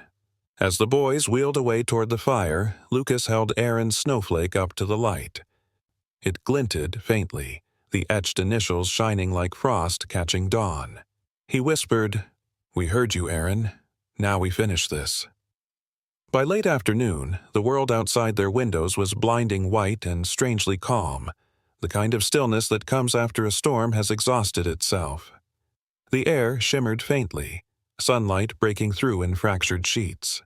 As the boys wheeled away toward the fire, Lucas held Aaron's snowflake up to the light. It glinted faintly, the etched initials shining like frost catching dawn. He whispered, "We heard you, Aaron. Now we finish this." By late afternoon, the world outside their windows was blinding white and strangely calm. The kind of stillness that comes after a storm has exhausted itself. The air shimmered faintly, sunlight breaking through in fractured sheets.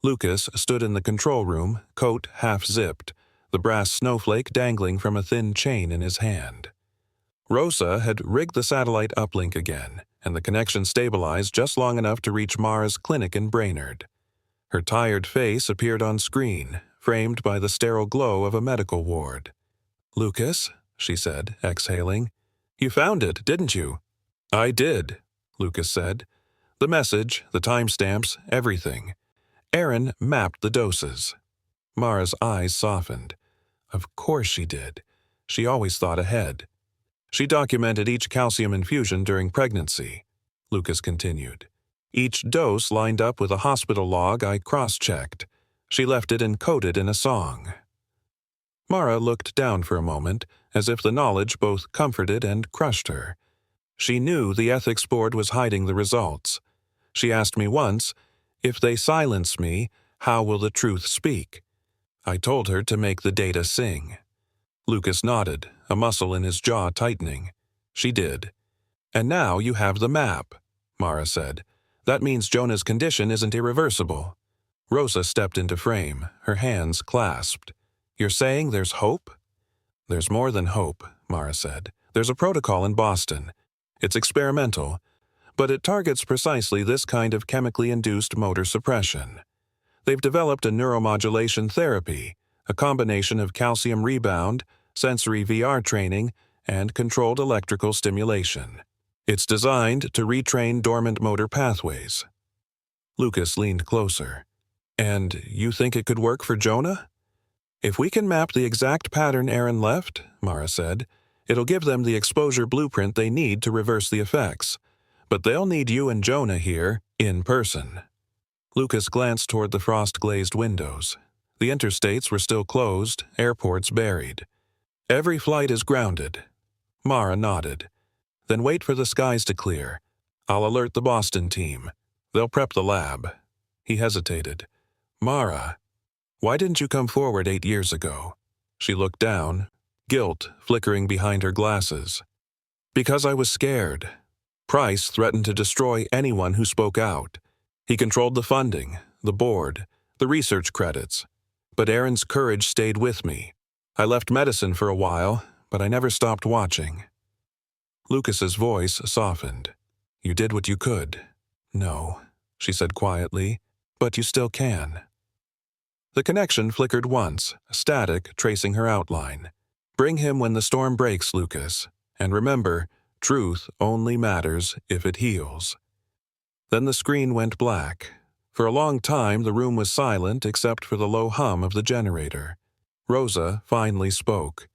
Lucas stood in the control room, coat half-zipped, the brass snowflake dangling from a thin chain in his hand. Rosa had rigged the satellite uplink again, and the connection stabilized just long enough to reach Mara's clinic in Brainerd. Her tired face appeared on screen, framed by the sterile glow of a medical ward. "Lucas," she said, exhaling, "you found it, didn't you?" "I did," Lucas said. "The message, the timestamps, everything. Aaron mapped the doses." Mara's eyes softened. Of course she did. She always thought ahead. "She documented each calcium infusion during pregnancy," Lucas continued. "Each dose lined up with a hospital log I cross-checked. She left it encoded in a song." Mara looked down for a moment, as if the knowledge both comforted and crushed her. She knew the ethics board was hiding the results. She asked me once, "If they silence me, how will the truth speak?" I told her to make the data sing. Lucas nodded, a muscle in his jaw tightening. She did. "And now you have the map," Mara said. "That means Jonah's condition isn't irreversible." Rosa stepped into frame, her hands clasped. "You're saying there's hope?" "There's more than hope," Mara said. "There's a protocol in Boston. It's experimental, but it targets precisely this kind of chemically induced motor suppression. They've developed a neuromodulation therapy, a combination of calcium rebound, sensory VR training, and controlled electrical stimulation. It's designed to retrain dormant motor pathways." Lucas leaned closer. "And you think it could work for Jonah?" "If we can map the exact pattern Aaron left," Mara said, "it'll give them the exposure blueprint they need to reverse the effects. But they'll need you and Jonah here, in person." Lucas glanced toward the frost-glazed windows. The interstates were still closed, airports buried. "Every flight is grounded." Mara nodded. "Then wait for the skies to clear. I'll alert the Boston team. They'll prep the lab." He hesitated. "Mara, why didn't you come forward 8 years ago?" She looked down, guilt flickering behind her glasses. "Because I was scared. Price threatened to destroy anyone who spoke out. He controlled the funding, the board, the research credits. But Aaron's courage stayed with me. I left medicine for a while, but I never stopped watching." Lucas's voice softened. "You did what you could." "No," she said quietly, "but you still can." The connection flickered once, static tracing her outline. "Bring him when the storm breaks, Lucas. And remember, truth only matters if it heals." Then the screen went black. For a long time the room was silent except for the low hum of the generator. Rosa finally spoke.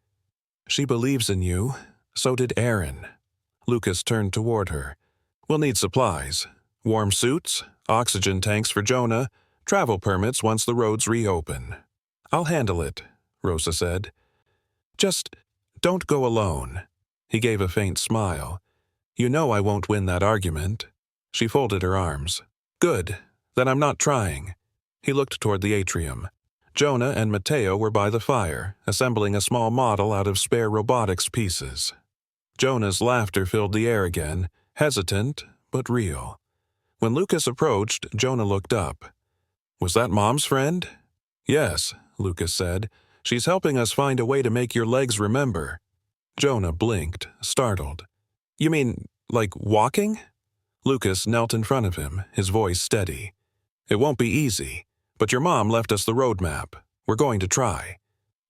"She believes in you. So did Aaron." Lucas turned toward her. "We'll need supplies. Warm suits, oxygen tanks for Jonah, travel permits once the roads reopen." "I'll handle it," Rosa said. "Just don't go alone." He gave a faint smile. "You know I won't win that argument." She folded her arms. "Good. Then I'm not trying." He looked toward the atrium. Jonah and Mateo were by the fire, assembling a small model out of spare robotics pieces. Jonah's laughter filled the air again, hesitant but real. When Lucas approached, Jonah looked up. "Was that Mom's friend?" "Yes," Lucas said. "She's helping us find a way to make your legs remember." Jonah blinked, startled. "You mean, like walking?" Lucas knelt in front of him, his voice steady. "It won't be easy, but your mom left us the road map. We're going to try."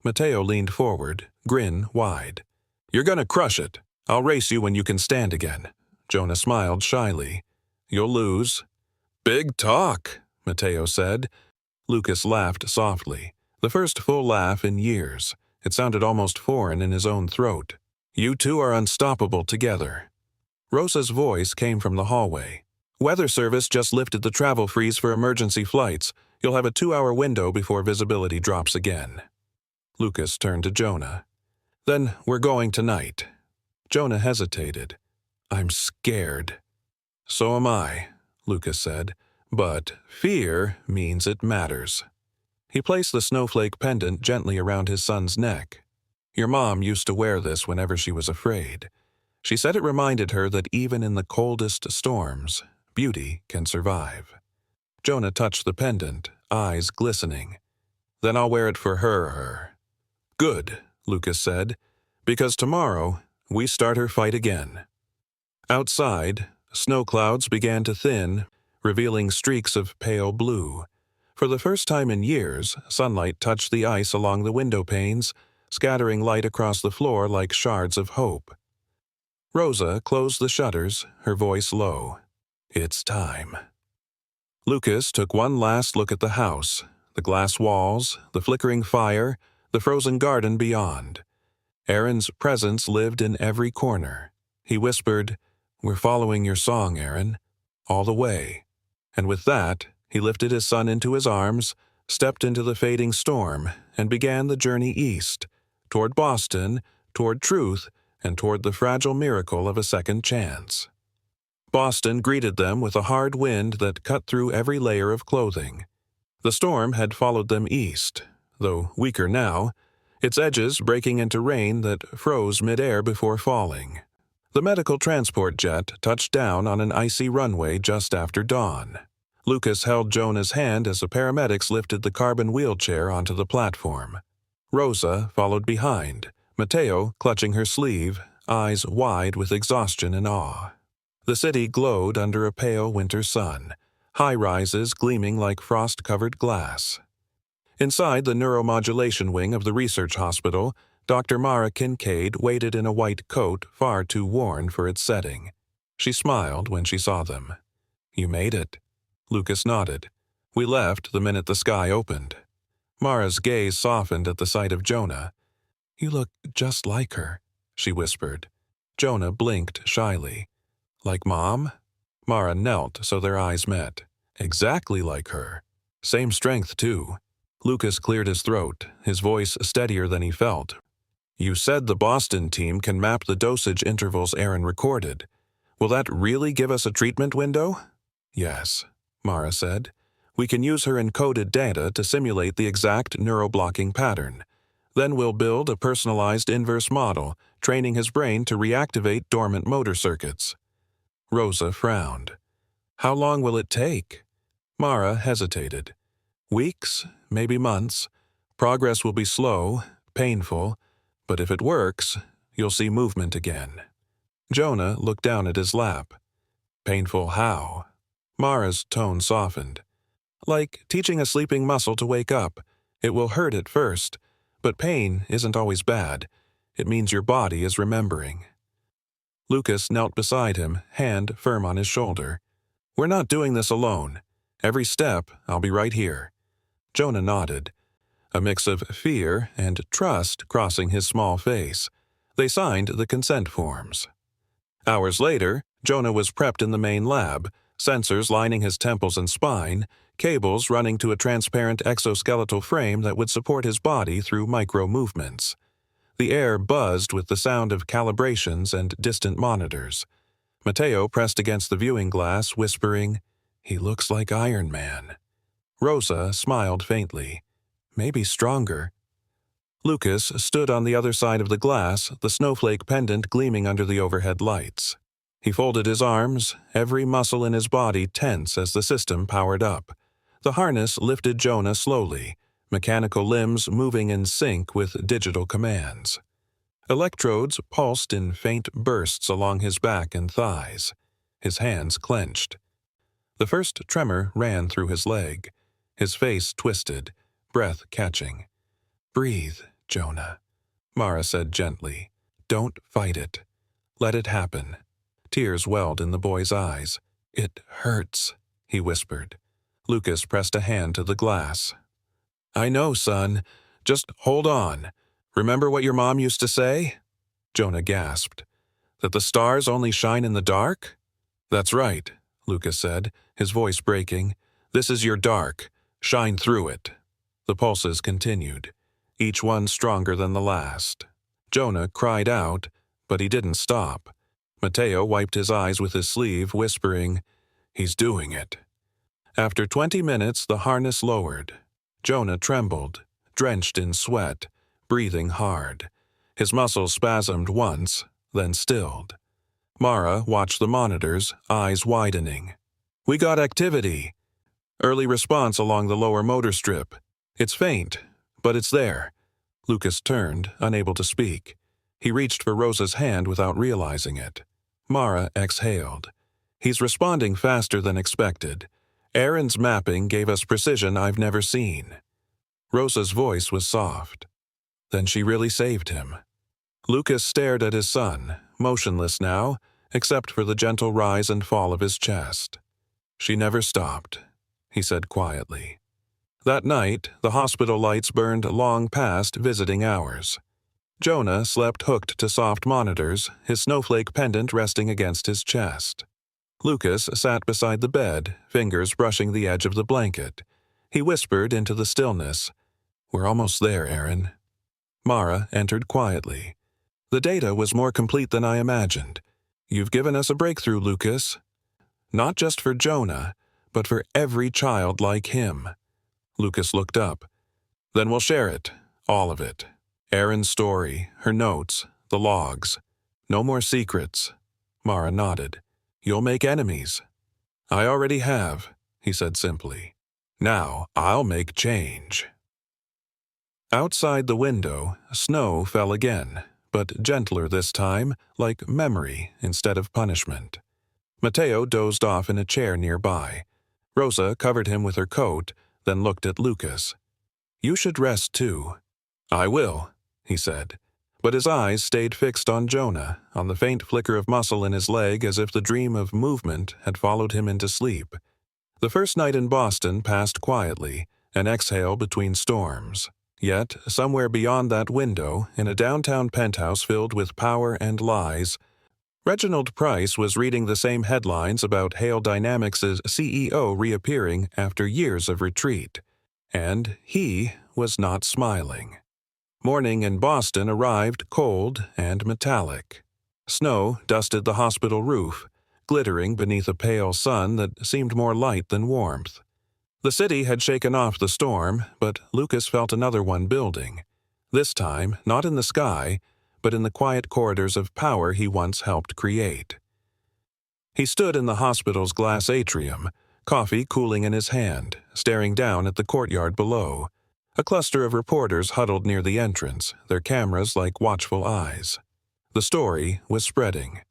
Mateo leaned forward, grin wide. "You're gonna crush it. I'll race you when you can stand again." Jonah smiled shyly. "You'll lose." "Big talk," Mateo said. Lucas laughed softly, the first full laugh in years. It sounded almost foreign in his own throat. "You two are unstoppable together." Rosa's voice came from the hallway. "Weather Service just lifted the travel freeze for emergency flights. You'll have a 2-hour window before visibility drops again." Lucas turned to Jonah. "Then we're going tonight." Jonah hesitated. "I'm scared." "So am I," Lucas said. "But fear means it matters." He placed the snowflake pendant gently around his son's neck. "Your mom used to wear this whenever she was afraid. She said it reminded her that even in the coldest storms, beauty can survive." Jonah touched the pendant, eyes glistening. "Then I'll wear it for her." "Good," Lucas said, "because tomorrow we start her fight again." Outside, snow clouds began to thin, revealing streaks of pale blue. For the first time in years, sunlight touched the ice along the window panes, scattering light across the floor like shards of hope. Rosa closed the shutters, her voice low. "It's time." Lucas took one last look at the house, the glass walls, the flickering fire, the frozen garden beyond. Aaron's presence lived in every corner. He whispered, "We're following your song, Aaron, all the way." And with that, he lifted his son into his arms, stepped into the fading storm, and began the journey east, toward Boston, toward truth, and toward the fragile miracle of a second chance. Boston greeted them with a hard wind that cut through every layer of clothing. The storm had followed them east, though weaker now, its edges breaking into rain that froze midair before falling. The medical transport jet touched down on an icy runway just after dawn. Lucas held Jonah's hand as the paramedics lifted the carbon wheelchair onto the platform. Rosa followed behind, Mateo clutching her sleeve, eyes wide with exhaustion and awe. The city glowed under a pale winter sun, high-rises gleaming like frost-covered glass. Inside the neuromodulation wing of the research hospital, Dr. Mara Kincaid waited in a white coat far too worn for its setting. She smiled when she saw them. "You made it." Lucas nodded. "We left the minute the sky opened." Mara's gaze softened at the sight of Jonah. "You look just like her," she whispered. Jonah blinked shyly. "Like Mom?" Mara knelt so their eyes met. "Exactly like her. Same strength, too." Lucas cleared his throat, his voice steadier than he felt. "You said the Boston team can map the dosage intervals Aaron recorded. Will that really give us a treatment window?" "Yes," Mara said. "We can use her encoded data to simulate the exact neuroblocking pattern. Then we'll build a personalized inverse model, training his brain to reactivate dormant motor circuits." Rosa frowned. "How long will it take?" Mara hesitated. "Weeks, maybe months. Progress will be slow, painful, but if it works, you'll see movement again." Jonah looked down at his lap. "Painful how?" Mara's tone softened. "Like teaching a sleeping muscle to wake up. It will hurt at first, but pain isn't always bad. It means your body is remembering." Lucas knelt beside him, hand firm on his shoulder. "We're not doing this alone. Every step, I'll be right here." Jonah nodded, a mix of fear and trust crossing his small face. They signed the consent forms. Hours later, Jonah was prepped in the main lab, sensors lining his temples and spine, cables running to a transparent exoskeletal frame that would support his body through micro-movements. The air buzzed with the sound of calibrations and distant monitors. Mateo pressed against the viewing glass, whispering, "He looks like Iron Man." Rosa smiled faintly. "Maybe stronger." Lucas stood on the other side of the glass, the snowflake pendant gleaming under the overhead lights. He folded his arms, every muscle in his body tense as the system powered up. The harness lifted Jonah slowly, mechanical limbs moving in sync with digital commands. Electrodes pulsed in faint bursts along his back and thighs. His hands clenched. The first tremor ran through his leg. His face twisted, breath catching. "Breathe, Jonah," Mara said gently. "Don't fight it. Let it happen." Tears welled in the boy's eyes. "It hurts," he whispered. Lucas pressed a hand to the glass. "I know, son. Just hold on. Remember what your mom used to say?" Jonah gasped. "That the stars only shine in the dark?" "That's right," Lucas said, his voice breaking. "This is your dark. Shine through it." The pulses continued, each one stronger than the last. Jonah cried out, but he didn't stop. Mateo wiped his eyes with his sleeve, whispering, "He's doing it." After 20 minutes, the harness lowered. Jonah trembled, drenched in sweat, breathing hard. His muscles spasmed once, then stilled. Mara watched the monitors, eyes widening. "We got activity. Early response along the lower motor strip. It's faint, but it's there." Lucas turned, unable to speak. He reached for Rosa's hand without realizing it. Mara exhaled. "He's responding faster than expected. Aaron's mapping gave us precision I've never seen." Rosa's voice was soft. Then she really saved him. Lucas stared at his son, motionless now, except for the gentle rise and fall of his chest. "She never stopped," he said quietly. That night, the hospital lights burned long past visiting hours. Jonah slept hooked to soft monitors, his snowflake pendant resting against his chest. Lucas sat beside the bed, fingers brushing the edge of the blanket. He whispered into the stillness, "We're almost there, Aaron." Mara entered quietly. "The data was more complete than I imagined. You've given us a breakthrough, Lucas. Not just for Jonah, but for every child like him." Lucas looked up. "Then we'll share it, all of it. Erin's story, her notes, the logs. No more secrets." Mara nodded. "You'll make enemies." "I already have," he said simply. "Now I'll make change." Outside the window, snow fell again, but gentler this time, like memory instead of punishment. Mateo dozed off in a chair nearby. Rosa covered him with her coat, then looked at Lucas. "You should rest too." "I will," he said. But his eyes stayed fixed on Jonah, on the faint flicker of muscle in his leg as if the dream of movement had followed him into sleep. The first night in Boston passed quietly, an exhale between storms. Yet, somewhere beyond that window, in a downtown penthouse filled with power and lies, Reginald Price was reading the same headlines about Hale Dynamics' CEO reappearing after years of retreat. And he was not smiling. Morning in Boston arrived cold and metallic. Snow dusted the hospital roof, glittering beneath a pale sun that seemed more light than warmth. The city had shaken off the storm, but Lucas felt another one building. This time, not in the sky, but in the quiet corridors of power he once helped create. He stood in the hospital's glass atrium, coffee cooling in his hand, staring down at the courtyard below. A cluster of reporters huddled near the entrance, their cameras like watchful eyes. The story was spreading.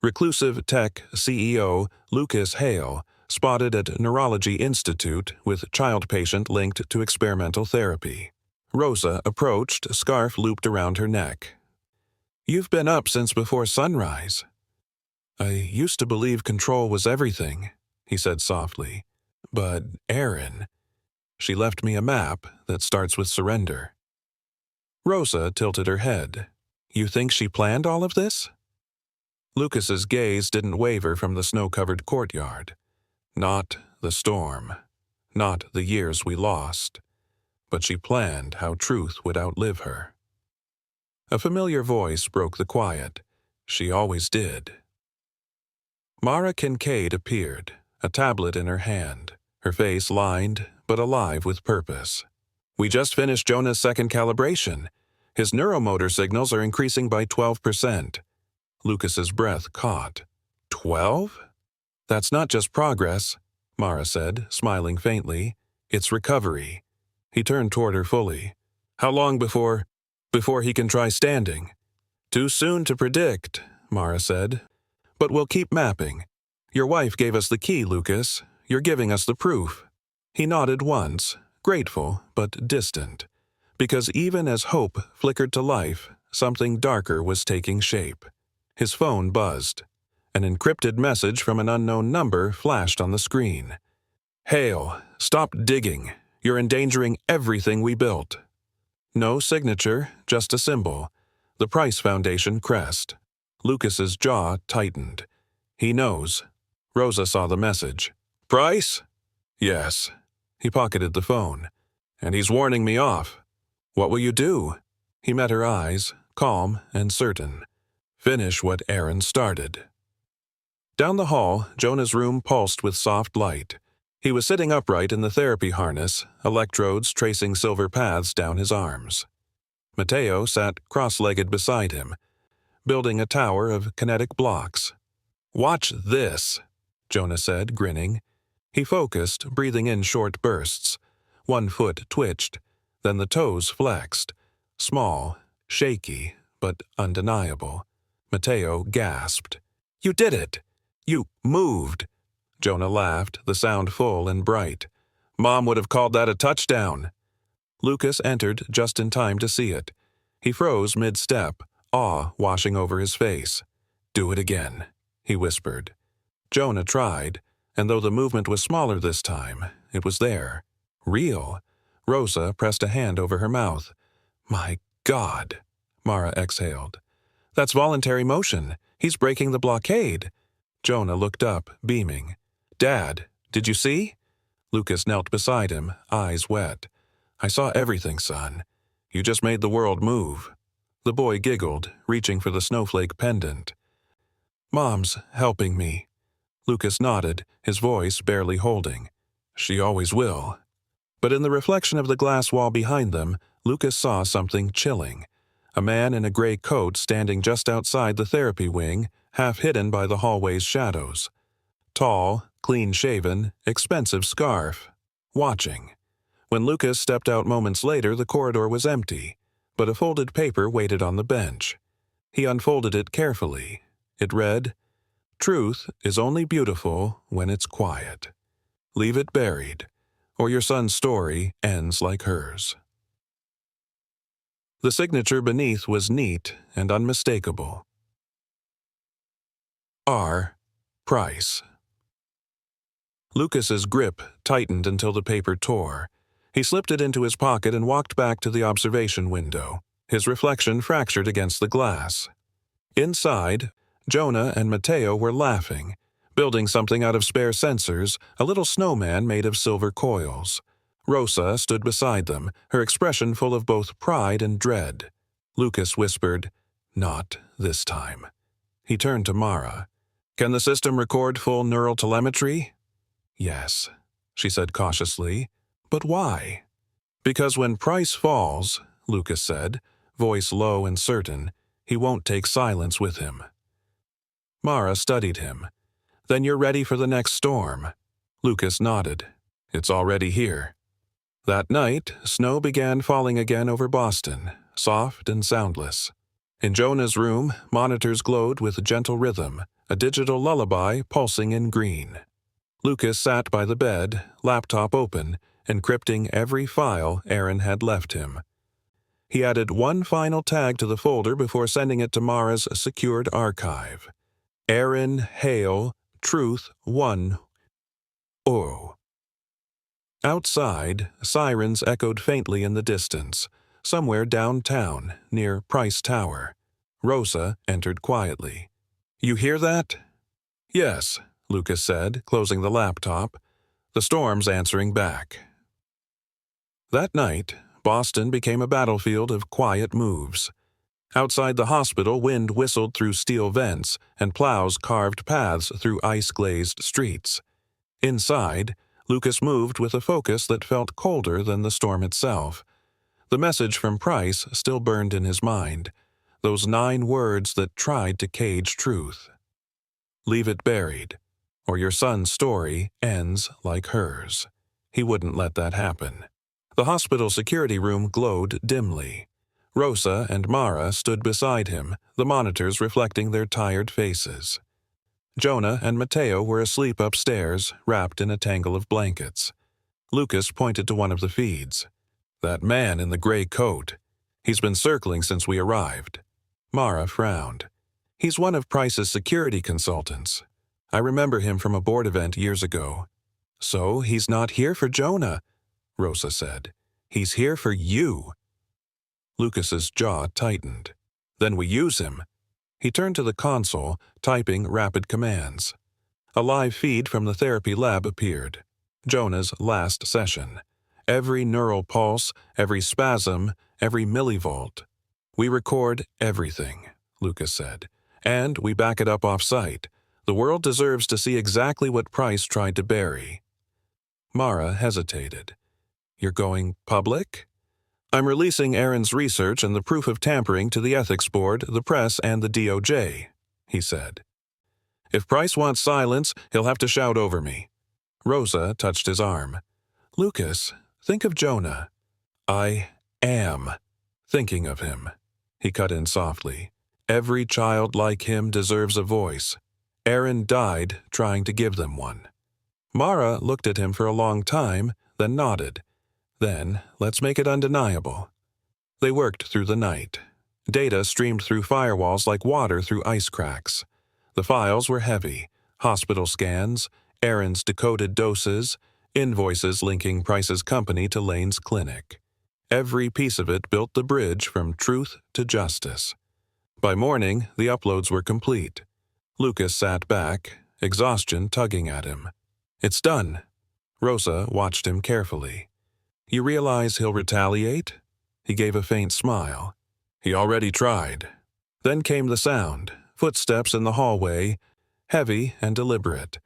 Reclusive tech CEO Lucas Hale spotted at Neurology Institute with child patient linked to experimental therapy. Rosa approached, scarf looped around her neck. "You've been up since before sunrise." "I used to believe control was everything," he said softly. "But Erin, she left me a map that starts with surrender." Rosa tilted her head. "You think she planned all of this?" Lucas's gaze didn't waver from the snow-covered courtyard. "Not the storm. Not the years we lost. But she planned how truth would outlive her." A familiar voice broke the quiet. "She always did." Mara Kincaid appeared, a tablet in her hand, her face lined but alive with purpose. "We just finished Jonah's second calibration. His neuromotor signals are increasing by 12%. Lucas's breath caught. 12? That's not just progress, Mara said, smiling faintly. It's recovery. He turned toward her fully. How long before he can try standing? Too soon to predict, Mara said. But we'll keep mapping. Your wife gave us the key, Lucas. You're giving us the proof. He nodded once, grateful but distant, because even as hope flickered to life, something darker was taking shape. His phone buzzed. An encrypted message from an unknown number flashed on the screen. Hale, stop digging. You're endangering everything we built. No signature, just a symbol. The Price Foundation crest. Lucas's jaw tightened. He knows. Rosa saw the message. Price? Yes. He pocketed the phone. And he's warning me off. What will you do? He met her eyes, calm and certain. Finish what Aaron started. Down the hall, Jonah's room pulsed with soft light. He was sitting upright in the therapy harness, electrodes tracing silver paths down his arms. Mateo sat cross-legged beside him, building a tower of kinetic blocks. Watch this, Jonah said, grinning. He focused, breathing in short bursts. One foot twitched, then the toes flexed. Small, shaky, but undeniable. Mateo gasped. You did it! You moved! Jonah laughed, the sound full and bright. Mom would have called that a touchdown. Lucas entered just in time to see it. He froze mid-step, awe washing over his face. Do it again, he whispered. Jonah tried, and though the movement was smaller this time, it was there. Real. Rosa pressed a hand over her mouth. My God, Mara exhaled. That's voluntary motion. He's breaking the blockade. Jonah looked up, beaming. Dad, did you see? Lucas knelt beside him, eyes wet. I saw everything, son. You just made the world move. The boy giggled, reaching for the snowflake pendant. Mom's helping me. Lucas nodded, his voice barely holding. She always will. But in the reflection of the glass wall behind them, Lucas saw something chilling. A man in a gray coat standing just outside the therapy wing, half hidden by the hallway's shadows. Tall, clean-shaven, expensive scarf. Watching. When Lucas stepped out moments later, the corridor was empty, but a folded paper waited on the bench. He unfolded it carefully. It read, Truth is only beautiful when it's quiet. Leave it buried, or your son's story ends like hers. The signature beneath was neat and unmistakable. R. Price. Lucas's grip tightened until the paper tore. He slipped it into his pocket and walked back to the observation window, his reflection fractured against the glass. Inside, Jonah and Mateo were laughing, building something out of spare sensors, a little snowman made of silver coils. Rosa stood beside them, her expression full of both pride and dread. Lucas whispered, Not this time. He turned to Mara. Can the system record full neural telemetry? Yes, she said cautiously. But why? Because when Price falls, Lucas said, voice low and certain, he won't take silence with him. Mara studied him. Then you're ready for the next storm. Lucas nodded. It's already here. That night, snow began falling again over Boston, soft and soundless. In Jonah's room, monitors glowed with gentle rhythm, a digital lullaby pulsing in green. Lucas sat by the bed, laptop open, encrypting every file Aaron had left him. He added one final tag to the folder before sending it to Mara's secured archive. Aaron Hale, Truth 1. Oh. Outside, sirens echoed faintly in the distance, somewhere downtown, near Price Tower. Rosa entered quietly. You hear that? Yes, Lucas said, closing the laptop. The storm's answering back. That night, Boston became a battlefield of quiet moves. Outside the hospital, wind whistled through steel vents, and plows carved paths through ice-glazed streets. Inside, Lucas moved with a focus that felt colder than the storm itself. The message from Price still burned in his mind, those 9 words that tried to cage truth. Leave it buried, or your son's story ends like hers. He wouldn't let that happen. The hospital security room glowed dimly. Rosa and Mara stood beside him, the monitors reflecting their tired faces. Jonah and Mateo were asleep upstairs, wrapped in a tangle of blankets. Lucas pointed to one of the feeds. "That man in the gray coat. He's been circling since we arrived." Mara frowned. "He's one of Price's security consultants. I remember him from a board event years ago." "So he's not here for Jonah," Rosa said. "He's here for you." Lucas's jaw tightened. "Then we use him." He turned to the console, typing rapid commands. A live feed from the therapy lab appeared. Jonah's last session. Every neural pulse, every spasm, every millivolt. "We record everything," Lucas said, "and we back it up off-site. The world deserves to see exactly what Price tried to bury." Mara hesitated. "You're going public?" "I'm releasing Aaron's research and the proof of tampering to the ethics board, the press, and the DOJ," he said. "If Price wants silence, he'll have to shout over me." Rosa touched his arm. "Lucas, think of Jonah." "I am thinking of him," he cut in softly. "Every child like him deserves a voice. Aaron died trying to give them one." Mara looked at him for a long time, then nodded. "Then, let's make it undeniable." They worked through the night. Data streamed through firewalls like water through ice cracks. The files were heavy: hospital scans, Aaron's decoded doses, invoices linking Price's company to Lane's clinic. Every piece of it built the bridge from truth to justice. By morning, the uploads were complete. Lucas sat back, exhaustion tugging at him. "It's done." Rosa watched him carefully. "You realize he'll retaliate?" He gave a faint smile. "He already tried." Then came the sound, footsteps in the hallway, heavy and deliberate.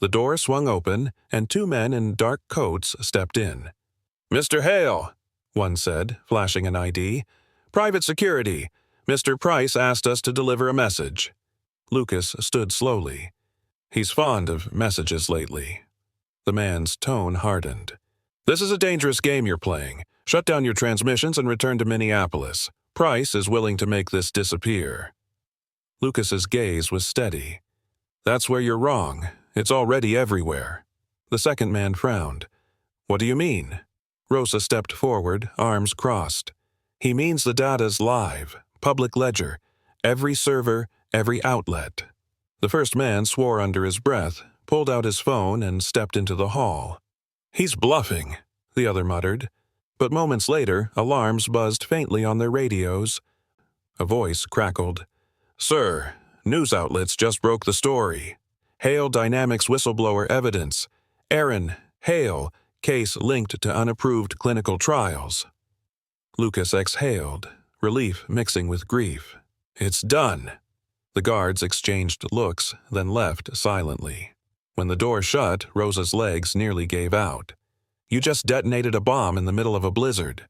The door swung open, and two men in dark coats stepped in. "Mr. Hale," one said, flashing an ID. "Private security. Mr. Price asked us to deliver a message." Lucas stood slowly. "He's fond of messages lately." The man's tone hardened. "This is a dangerous game you're playing. Shut down your transmissions and return to Minneapolis. Price is willing to make this disappear." Lucas's gaze was steady. "That's where you're wrong. It's already everywhere." The second man frowned. "What do you mean?" Rosa stepped forward, arms crossed. "He means the data's live, public ledger. Every server, every outlet." The first man swore under his breath, pulled out his phone, and stepped into the hall. "He's bluffing," the other muttered. But moments later, alarms buzzed faintly on their radios. A voice crackled. "Sir, news outlets just broke the story. Hale Dynamics whistleblower evidence. Aaron, Hale, case linked to unapproved clinical trials." Lucas exhaled, relief mixing with grief. "It's done." The guards exchanged looks, then left silently. When the door shut, Rosa's legs nearly gave out. "You just detonated a bomb in the middle of a blizzard."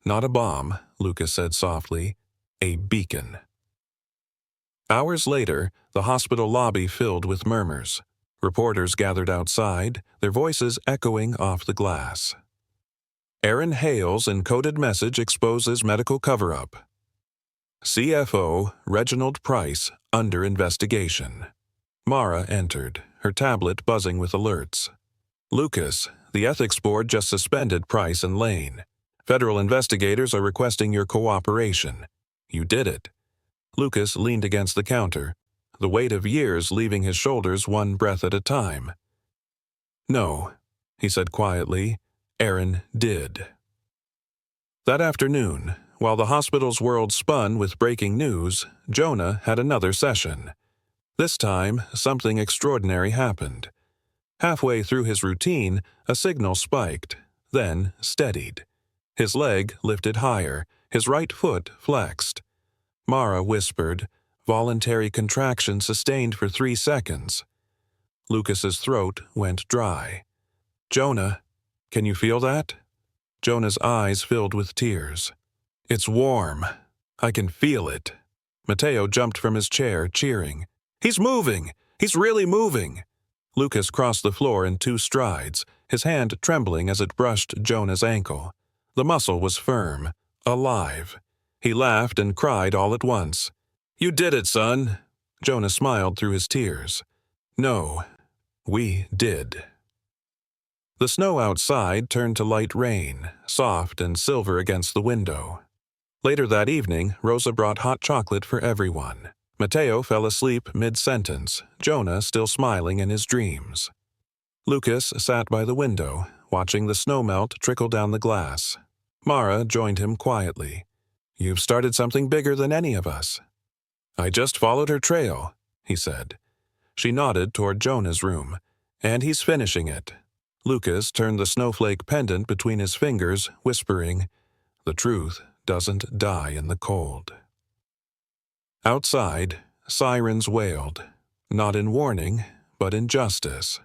"Not a bomb," Lucas said softly. "A beacon." Hours later, the hospital lobby filled with murmurs. Reporters gathered outside, their voices echoing off the glass. Aaron Hale's encoded message exposes medical cover-up. CFO Reginald Price under investigation. Mara entered, her tablet buzzing with alerts. "Lucas, the ethics board just suspended Price and Lane. Federal investigators are requesting your cooperation. You did it." Lucas leaned against the counter, the weight of years leaving his shoulders one breath at a time. "No," he said quietly, "Aaron did." That afternoon, while the hospital's world spun with breaking news, Jonah had another session. This time, something extraordinary happened. Halfway through his routine, a signal spiked, then steadied. His leg lifted higher, his right foot flexed. Mara whispered, voluntary contraction sustained for 3 seconds. Lucas's throat went dry. "Jonah, can you feel that?" Jonah's eyes filled with tears. "It's warm. I can feel it." Mateo jumped from his chair, cheering. "He's moving! He's really moving. Lucas crossed the floor in 2 strides, his hand trembling as it brushed Jonah's ankle. The muscle was firm, alive. He laughed and cried all at once. "You did it, son." Jonah smiled through his tears. "No, we did." The snow outside turned to light rain, soft and silver against the window. Later that evening, Rosa brought hot chocolate for everyone. Mateo fell asleep mid-sentence, Jonah still smiling in his dreams. Lucas sat by the window, watching the snow melt trickle down the glass. Mara joined him quietly. "You've started something bigger than any of us." "I just followed her trail," he said. She nodded toward Jonah's room. "And he's finishing it." Lucas turned the snowflake pendant between his fingers, whispering, "The truth doesn't die in the cold." Outside, sirens wailed, not in warning, but in justice.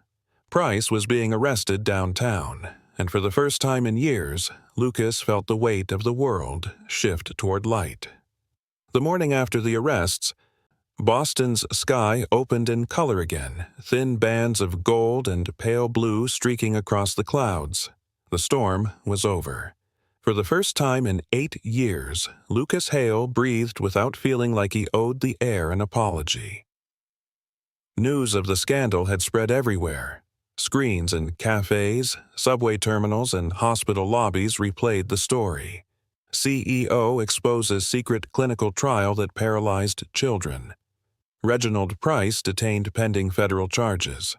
Price was being arrested downtown, and for the first time in years, Lucas felt the weight of the world shift toward light. The morning after the arrests, Boston's sky opened in color again, thin bands of gold and pale blue streaking across the clouds. The storm was over. For the first time in 8 years, Lucas Hale breathed without feeling like he owed the air an apology. News of the scandal had spread everywhere. Screens in cafes, subway terminals, and hospital lobbies replayed the story. CEO exposes secret clinical trial that paralyzed children. Reginald Price detained pending federal charges.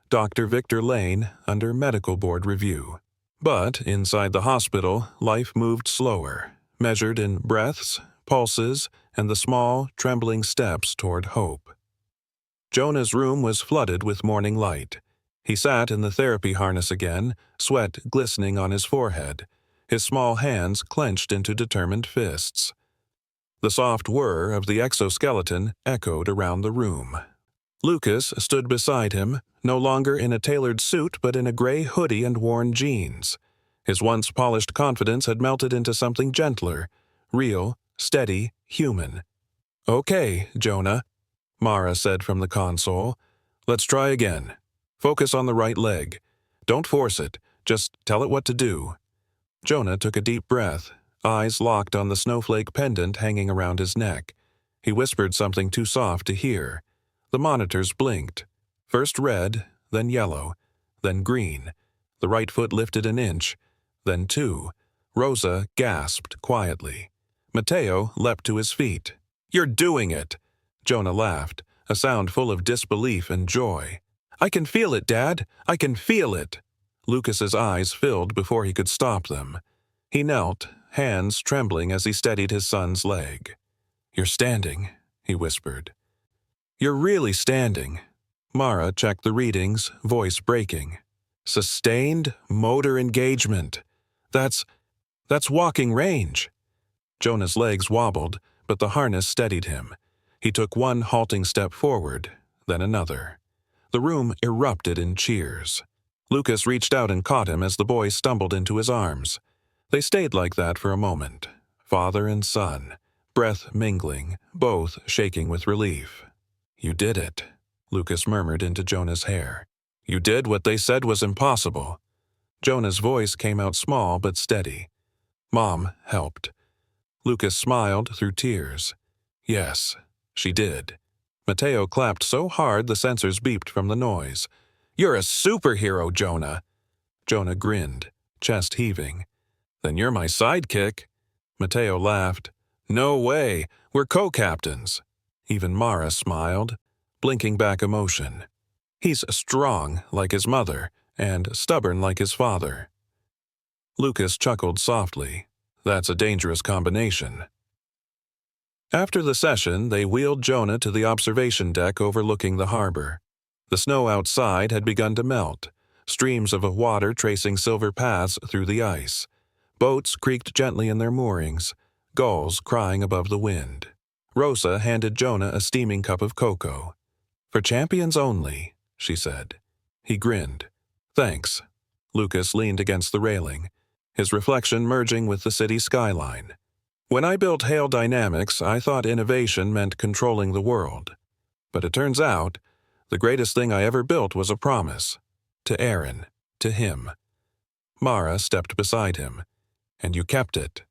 Dr. Victor Lane under medical board review. But inside the hospital, life moved slower, measured in breaths, pulses, and the small, trembling steps toward hope. Jonah's room was flooded with morning light. He sat in the therapy harness again, sweat glistening on his forehead, his small hands clenched into determined fists. The soft whir of the exoskeleton echoed around the room. Lucas stood beside him, no longer in a tailored suit but in a gray hoodie and worn jeans. His once polished confidence had melted into something gentler, real, steady, human. "Okay, Jonah," Mara said from the console. "Let's try again. Focus on the right leg. Don't force it, just tell it what to do." Jonah took a deep breath, eyes locked on the snowflake pendant hanging around his neck. He whispered something too soft to hear. The monitors blinked. First red, then yellow, then green. The right foot lifted an inch, then 2. Rosa gasped quietly. Mateo leapt to his feet. "You're doing it!" Jonah laughed, a sound full of disbelief and joy. "I can feel it, Dad! I can feel it!" Lucas's eyes filled before he could stop them. He knelt, hands trembling as he steadied his son's leg. "You're standing," he whispered. "You're really standing." Mara checked the readings, voice breaking. "Sustained motor engagement. That's walking range." Jonah's legs wobbled, but the harness steadied him. He took one halting step forward, then another. The room erupted in cheers. Lucas reached out and caught him as the boy stumbled into his arms. They stayed like that for a moment, father and son, breath mingling, both shaking with relief. "You did it," Lucas murmured into Jonah's hair. "You did what they said was impossible." Jonah's voice came out small but steady. "Mom helped." Lucas smiled through tears. "Yes, she did." Mateo clapped so hard the sensors beeped from the noise. "You're a superhero, Jonah." Jonah grinned, chest heaving. "Then you're my sidekick." Mateo laughed. "No way, we're co-captains." Even Mara smiled, blinking back emotion. "He's strong like his mother and stubborn like his father." Lucas chuckled softly. "That's a dangerous combination." After the session, they wheeled Jonah to the observation deck overlooking the harbor. The snow outside had begun to melt, streams of water tracing silver paths through the ice. Boats creaked gently in their moorings, gulls crying above the wind. Rosa handed Jonah a steaming cup of cocoa. "For champions only," she said. He grinned. "Thanks." Lucas leaned against the railing, his reflection merging with the city skyline. "When I built Hale Dynamics, I thought innovation meant controlling the world. But it turns out, The greatest thing I ever built was a promise. To Aaron. To him. Mara stepped beside him. And you kept it.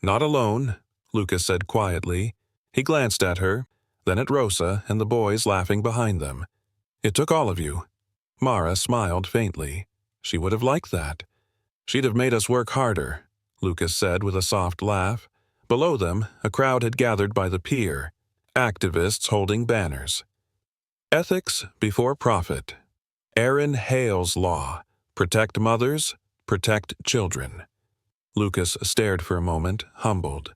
Not alone, Lucas said quietly. He glanced at her, then at Rosa and the boys laughing behind them. It took all of you. Mara smiled faintly. She would have liked that. She'd have made us work harder, Lucas said with a soft laugh. Below them, a crowd had gathered by the pier, activists holding banners. Ethics before profit. Aaron Hale's law. Protect mothers, protect children. Lucas stared for a moment, humbled.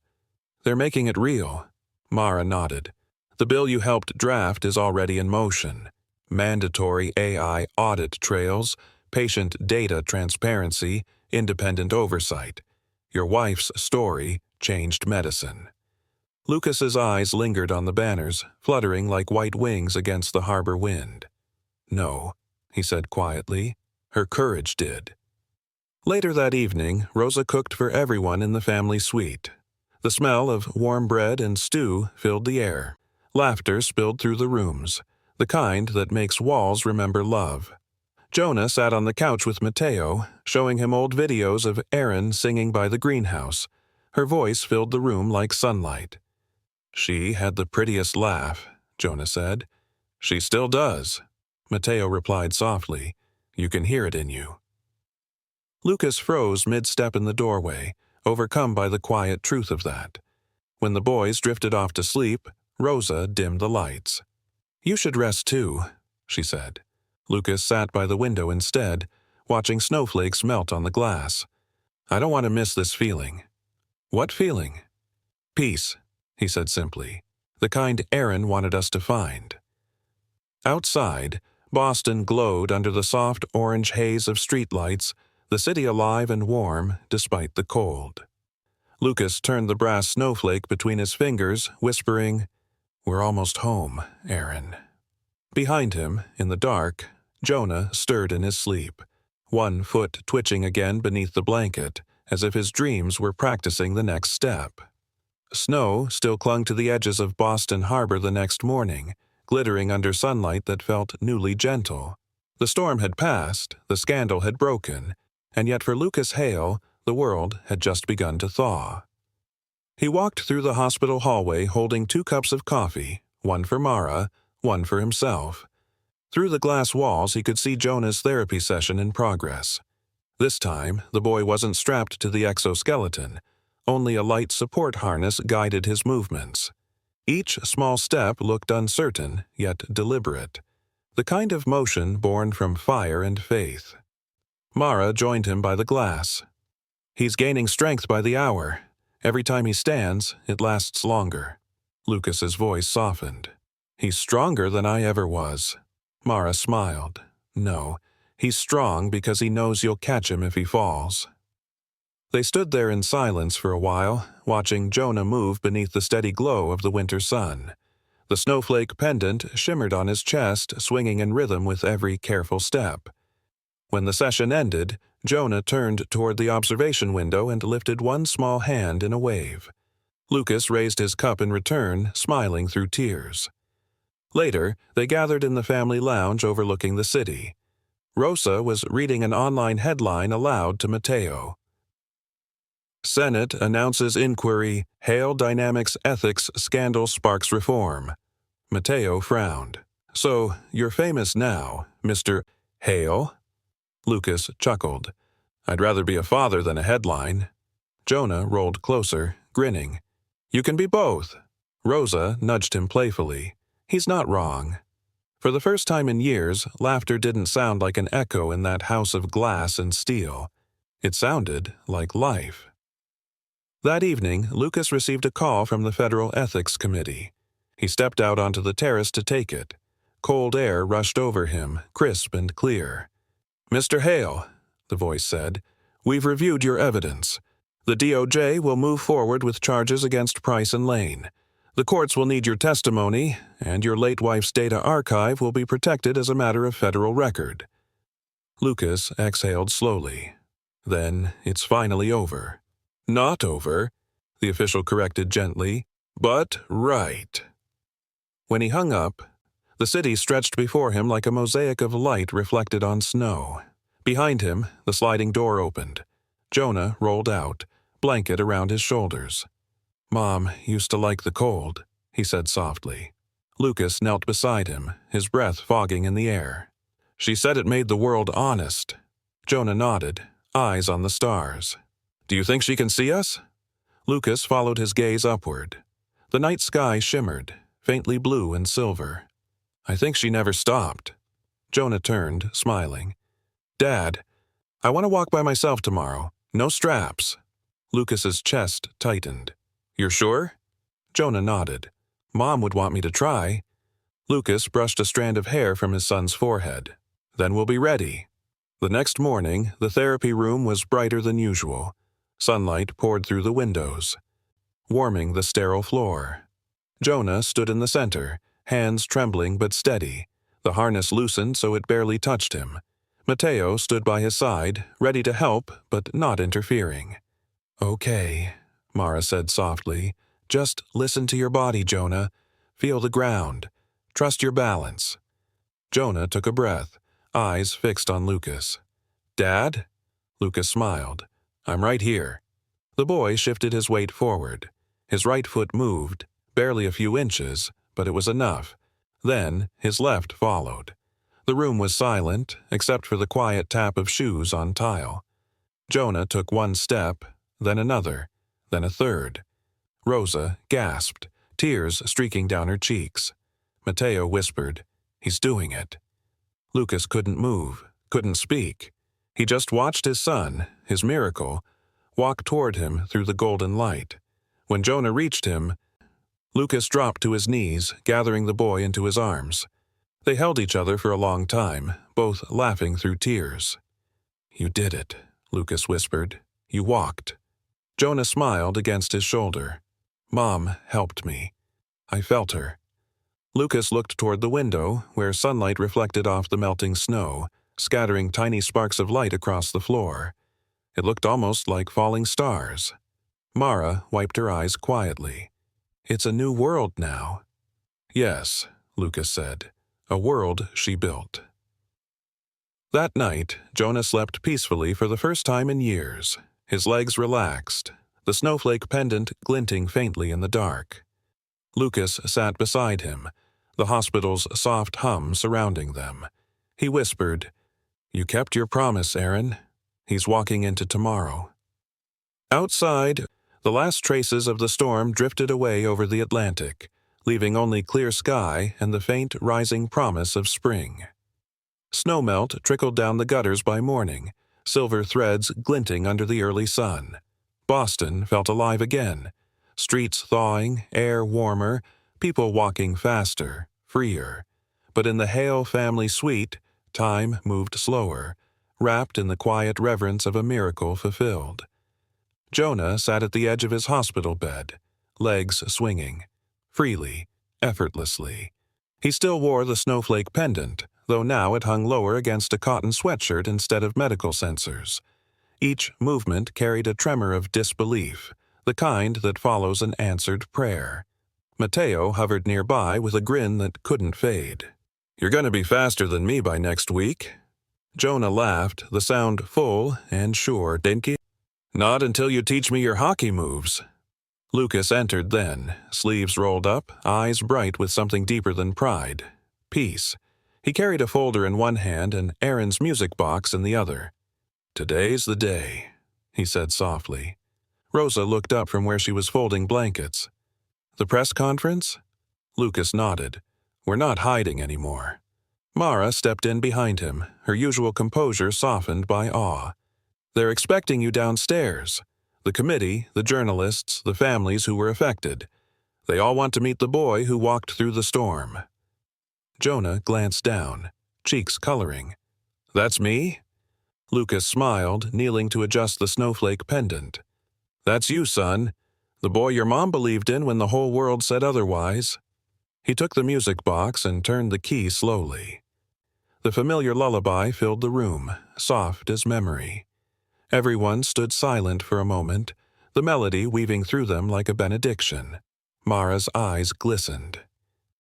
They're making it real. Mara nodded. The bill you helped draft is already in motion. Mandatory AI audit trails, patient data transparency, independent oversight. Your wife's story changed medicine. Lucas's eyes lingered on the banners, fluttering like white wings against the harbor wind. No, he said quietly. Her courage did. Later that evening, Rosa cooked for everyone in the family suite. The smell of warm bread and stew filled the air. Laughter spilled through the rooms, the kind that makes walls remember love. Jonah sat on the couch with Mateo, showing him old videos of Aaron singing by the greenhouse. Her voice filled the room like sunlight. She had the prettiest laugh, Jonah said. She still does. Mateo replied softly. You can hear it in you. Lucas froze mid-step in the doorway, overcome by the quiet truth of that. When the boys drifted off to sleep, Rosa dimmed the lights. You should rest too, she said. Lucas sat by the window instead, watching snowflakes melt on the glass. I don't want to miss this feeling. What feeling? Peace, he said simply. The kind Aaron wanted us to find. Outside, Boston glowed under the soft orange haze of streetlights, the city alive and warm despite the cold. Lucas turned the brass snowflake between his fingers, whispering, We're almost home, Aaron. Behind him, in the dark, Jonah stirred in his sleep, one foot twitching again beneath the blanket, as if his dreams were practicing the next step. Snow still clung to the edges of Boston Harbor the next morning, glittering under sunlight that felt newly gentle. The storm had passed, the scandal had broken, and yet for Lucas Hale, the world had just begun to thaw. He walked through the hospital hallway holding 2 cups of coffee, one for Mara, one for himself. Through the glass walls he could see Jonah's therapy session in progress. This time, the boy wasn't strapped to the exoskeleton. Only a light support harness guided his movements. Each small step looked uncertain, yet deliberate. The kind of motion born from fire and faith. Mara joined him by the glass. He's gaining strength by the hour. Every time he stands, it lasts longer. Lucas's voice softened. He's stronger than I ever was. Mara smiled. No, he's strong because he knows you'll catch him if he falls. They stood there in silence for a while, watching Jonah move beneath the steady glow of the winter sun. The snowflake pendant shimmered on his chest, swinging in rhythm with every careful step. When the session ended, Jonah turned toward the observation window and lifted one small hand in a wave. Lucas raised his cup in return, smiling through tears. Later, they gathered in the family lounge overlooking the city. Rosa was reading an online headline aloud to Mateo. Senate announces inquiry, Hale Dynamics ethics scandal sparks reform. Mateo frowned. So, you're famous now, Mr. Hale? Lucas chuckled. I'd rather be a father than a headline. Jonah rolled closer, grinning. You can be both. Rosa nudged him playfully. He's not wrong. For the first time in years, laughter didn't sound like an echo in that house of glass and steel. It sounded like life. That evening, Lucas received a call from the Federal Ethics Committee. He stepped out onto the terrace to take it. Cold air rushed over him, crisp and clear. Mr. Hale, the voice said, we've reviewed your evidence. The DOJ will move forward with charges against Price and Lane. The courts will need your testimony, and your late wife's data archive will be protected as a matter of federal record. Lucas exhaled slowly. Then it's finally over. Not over, the official corrected gently, but right. When he hung up, The city stretched before him like a mosaic of light reflected on snow. Behind him, the sliding door opened. Jonah rolled out, blanket around his shoulders. "Mom used to like the cold," he said softly. Lucas knelt beside him, his breath fogging in the air. "She said it made the world honest." Jonah nodded, eyes on the stars. "Do you think she can see us?" Lucas followed his gaze upward. The night sky shimmered, faintly blue and silver. "I think she never stopped." Jonah turned, smiling. "Dad, I want to walk by myself tomorrow. No straps." Lucas's chest tightened. "You're sure?" Jonah nodded. "Mom would want me to try." Lucas brushed a strand of hair from his son's forehead. "Then we'll be ready." The next morning, the therapy room was brighter than usual. Sunlight poured through the windows, warming the sterile floor. Jonah stood in the center, hands trembling but steady. The harness loosened so it barely touched him. Mateo stood by his side, ready to help but not interfering. "Okay," Mara said softly. "Just listen to your body, Jonah. Feel the ground. Trust your balance." Jonah took a breath, eyes fixed on Lucas. "Dad?" Lucas smiled. "I'm right here." The boy shifted his weight forward. His right foot moved, barely a few inches, but it was enough. Then his left followed. The room was silent, except for the quiet tap of shoes on tile. Jonah took one step, then another, then a third. Rosa gasped, tears streaking down her cheeks. Mateo whispered, "He's doing it." Lucas couldn't move, couldn't speak. He just watched his son, his miracle, walk toward him through the golden light. When Jonah reached him, Lucas dropped to his knees, gathering the boy into his arms. They held each other for a long time, both laughing through tears. "You did it," Lucas whispered. "You walked." Jonah smiled against his shoulder. "Mom helped me. I felt her." Lucas looked toward the window, where sunlight reflected off the melting snow, scattering tiny sparks of light across the floor. It looked almost like falling stars. Mara wiped her eyes quietly. "It's a new world now." "Yes," Lucas said, "a world she built." That night, Jonah slept peacefully for the first time in years. His legs relaxed, the snowflake pendant glinting faintly in the dark. Lucas sat beside him, the hospital's soft hum surrounding them. He whispered, "You kept your promise, Aaron. He's walking into tomorrow." Outside, the last traces of the storm drifted away over the Atlantic, leaving only clear sky and the faint rising promise of spring. Snowmelt trickled down the gutters by morning, silver threads glinting under the early sun. Boston felt alive again, streets thawing, air warmer, people walking faster, freer. But in the Hale family suite, time moved slower, wrapped in the quiet reverence of a miracle fulfilled. Jonah sat at the edge of his hospital bed, legs swinging, freely, effortlessly. He still wore the snowflake pendant, though now it hung lower against a cotton sweatshirt instead of medical sensors. Each movement carried a tremor of disbelief, the kind that follows an answered prayer. Mateo hovered nearby with a grin that couldn't fade. "You're going to be faster than me by next week." Jonah laughed, the sound full and sure. "Dinky? Not until you teach me your hockey moves." Lucas entered then, sleeves rolled up, eyes bright with something deeper than pride. Peace. He carried a folder in one hand and Aaron's music box in the other. "Today's the day," he said softly. Rosa looked up from where she was folding blankets. "The press conference?" Lucas nodded. "We're not hiding anymore." Mara stepped in behind him, her usual composure softened by awe. "They're expecting you downstairs. The committee, the journalists, the families who were affected. They all want to meet the boy who walked through the storm." Jonah glanced down, cheeks coloring. "That's me?" Lucas smiled, kneeling to adjust the snowflake pendant. "That's you, son. The boy your mom believed in when the whole world said otherwise." He took the music box and turned the key slowly. The familiar lullaby filled the room, soft as memory. Everyone stood silent for a moment, the melody weaving through them like a benediction. Mara's eyes glistened.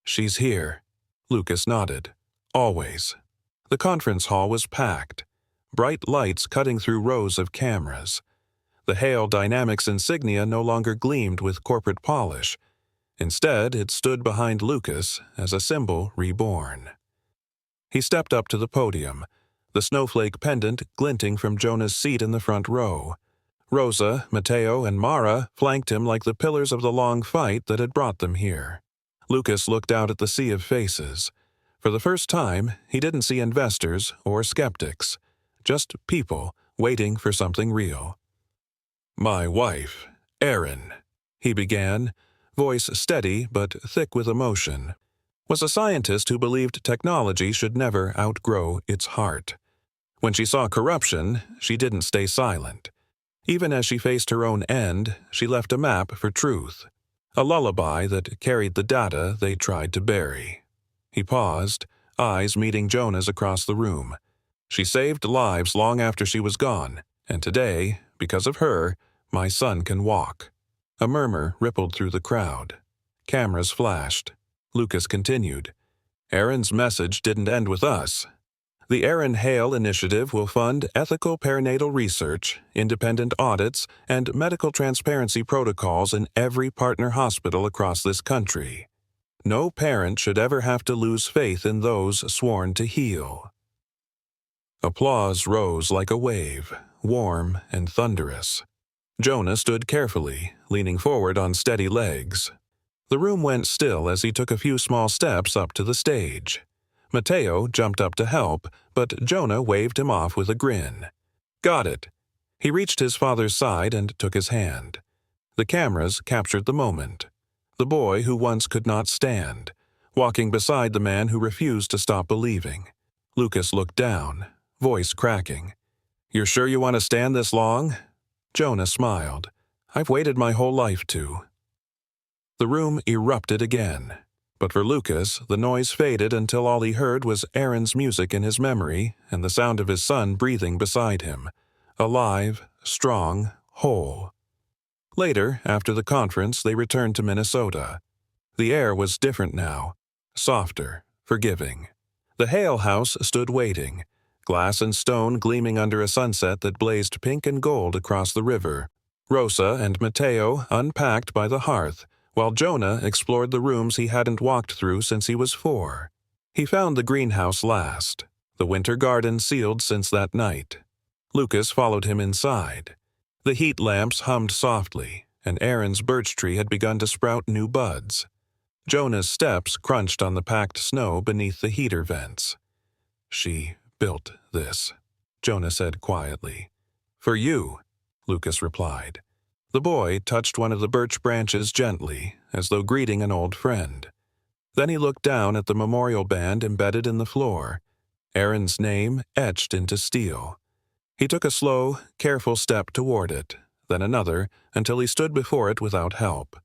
"She's here," Lucas nodded. Always. The conference hall was packed, bright lights cutting through rows of cameras. The Hale Dynamics insignia no longer gleamed with corporate polish. Instead, it stood behind Lucas as a symbol reborn. He stepped up to the podium, the snowflake pendant glinting from Jonah's seat in the front row. Rosa, Mateo, and Mara flanked him like the pillars of the long fight that had brought them here. Lucas looked out at the sea of faces. For the first time, he didn't see investors or skeptics, just people waiting for something real. "My wife, Erin," he began, voice steady but thick with emotion, was a scientist who believed technology should never outgrow its heart. When she saw corruption, she didn't stay silent. Even as she faced her own end, she left a map for truth, a lullaby that carried the data they tried to bury. He paused, eyes meeting Jonah's across the room. She saved lives long after she was gone, and today, because of her, my son can walk. A murmur rippled through the crowd. Cameras flashed. Lucas continued. Erin's message didn't end with us. The Erin Hale Initiative will fund ethical perinatal research, independent audits, and medical transparency protocols in every partner hospital across this country. No parent should ever have to lose faith in those sworn to heal. Applause rose like a wave, warm and thunderous. Jonah stood carefully, leaning forward on steady legs. The room went still as he took a few small steps up to the stage. Mateo jumped up to help, but Jonah waved him off with a grin. "Got it." He reached his father's side and took his hand. The cameras captured the moment. The boy who once could not stand, walking beside the man who refused to stop believing. Lucas looked down, voice cracking. "You're sure you want to stand this long?" Jonah smiled. "I've waited my whole life to." The room erupted again. But for Lucas, the noise faded until all he heard was Erin's music in his memory and the sound of his son breathing beside him. Alive, strong, whole. Later, after the conference, they returned to Minnesota. The air was different now, softer, forgiving. The Hale house stood waiting, glass and stone gleaming under a sunset that blazed pink and gold across the river. Rosa and Mateo unpacked by the hearth, while Jonah explored the rooms he hadn't walked through since he was 4. He found the greenhouse last, the winter garden sealed since that night. Lucas followed him inside. The heat lamps hummed softly, and Erin's birch tree had begun to sprout new buds. Jonah's steps crunched on the packed snow beneath the heater vents. "She built this," Jonah said quietly. "For you," Lucas replied. The boy touched one of the birch branches gently, as though greeting an old friend. Then he looked down at the memorial band embedded in the floor, Erin's name etched into steel. He took a slow, careful step toward it, then another, until he stood before it without help.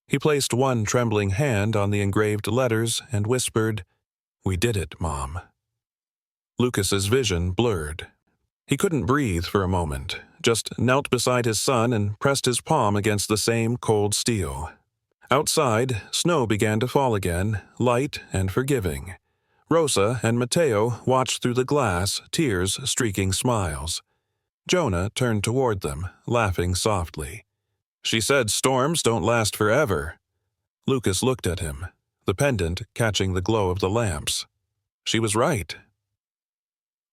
He placed one trembling hand on the engraved letters and whispered, "We did it, Mom." Lucas's vision blurred. He couldn't breathe for a moment, just knelt beside his son and pressed his palm against the same cold steel. Outside, snow began to fall again, light and forgiving. Rosa and Mateo watched through the glass, tears streaking smiles. Jonah turned toward them, laughing softly. "She said storms don't last forever." Lucas looked at him, the pendant catching the glow of the lamps. She was right.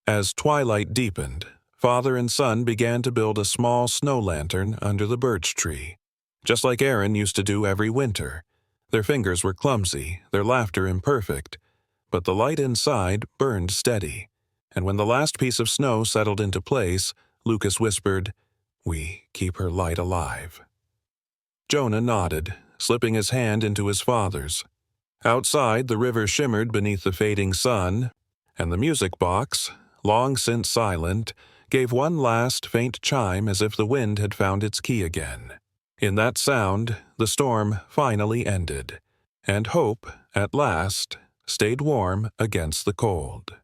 As twilight deepened, father and son began to build a small snow lantern under the birch tree, just like Erin used to do every winter. Their fingers were clumsy, their laughter imperfect, but the light inside burned steady, and when the last piece of snow settled into place, Lucas whispered, "We keep her light alive." Jonah nodded, slipping his hand into his father's. Outside, the river shimmered beneath the fading sun, and the music box, long since silent, gave one last faint chime as if the wind had found its key again. In that sound, the storm finally ended, and hope, at last, stayed warm against the cold.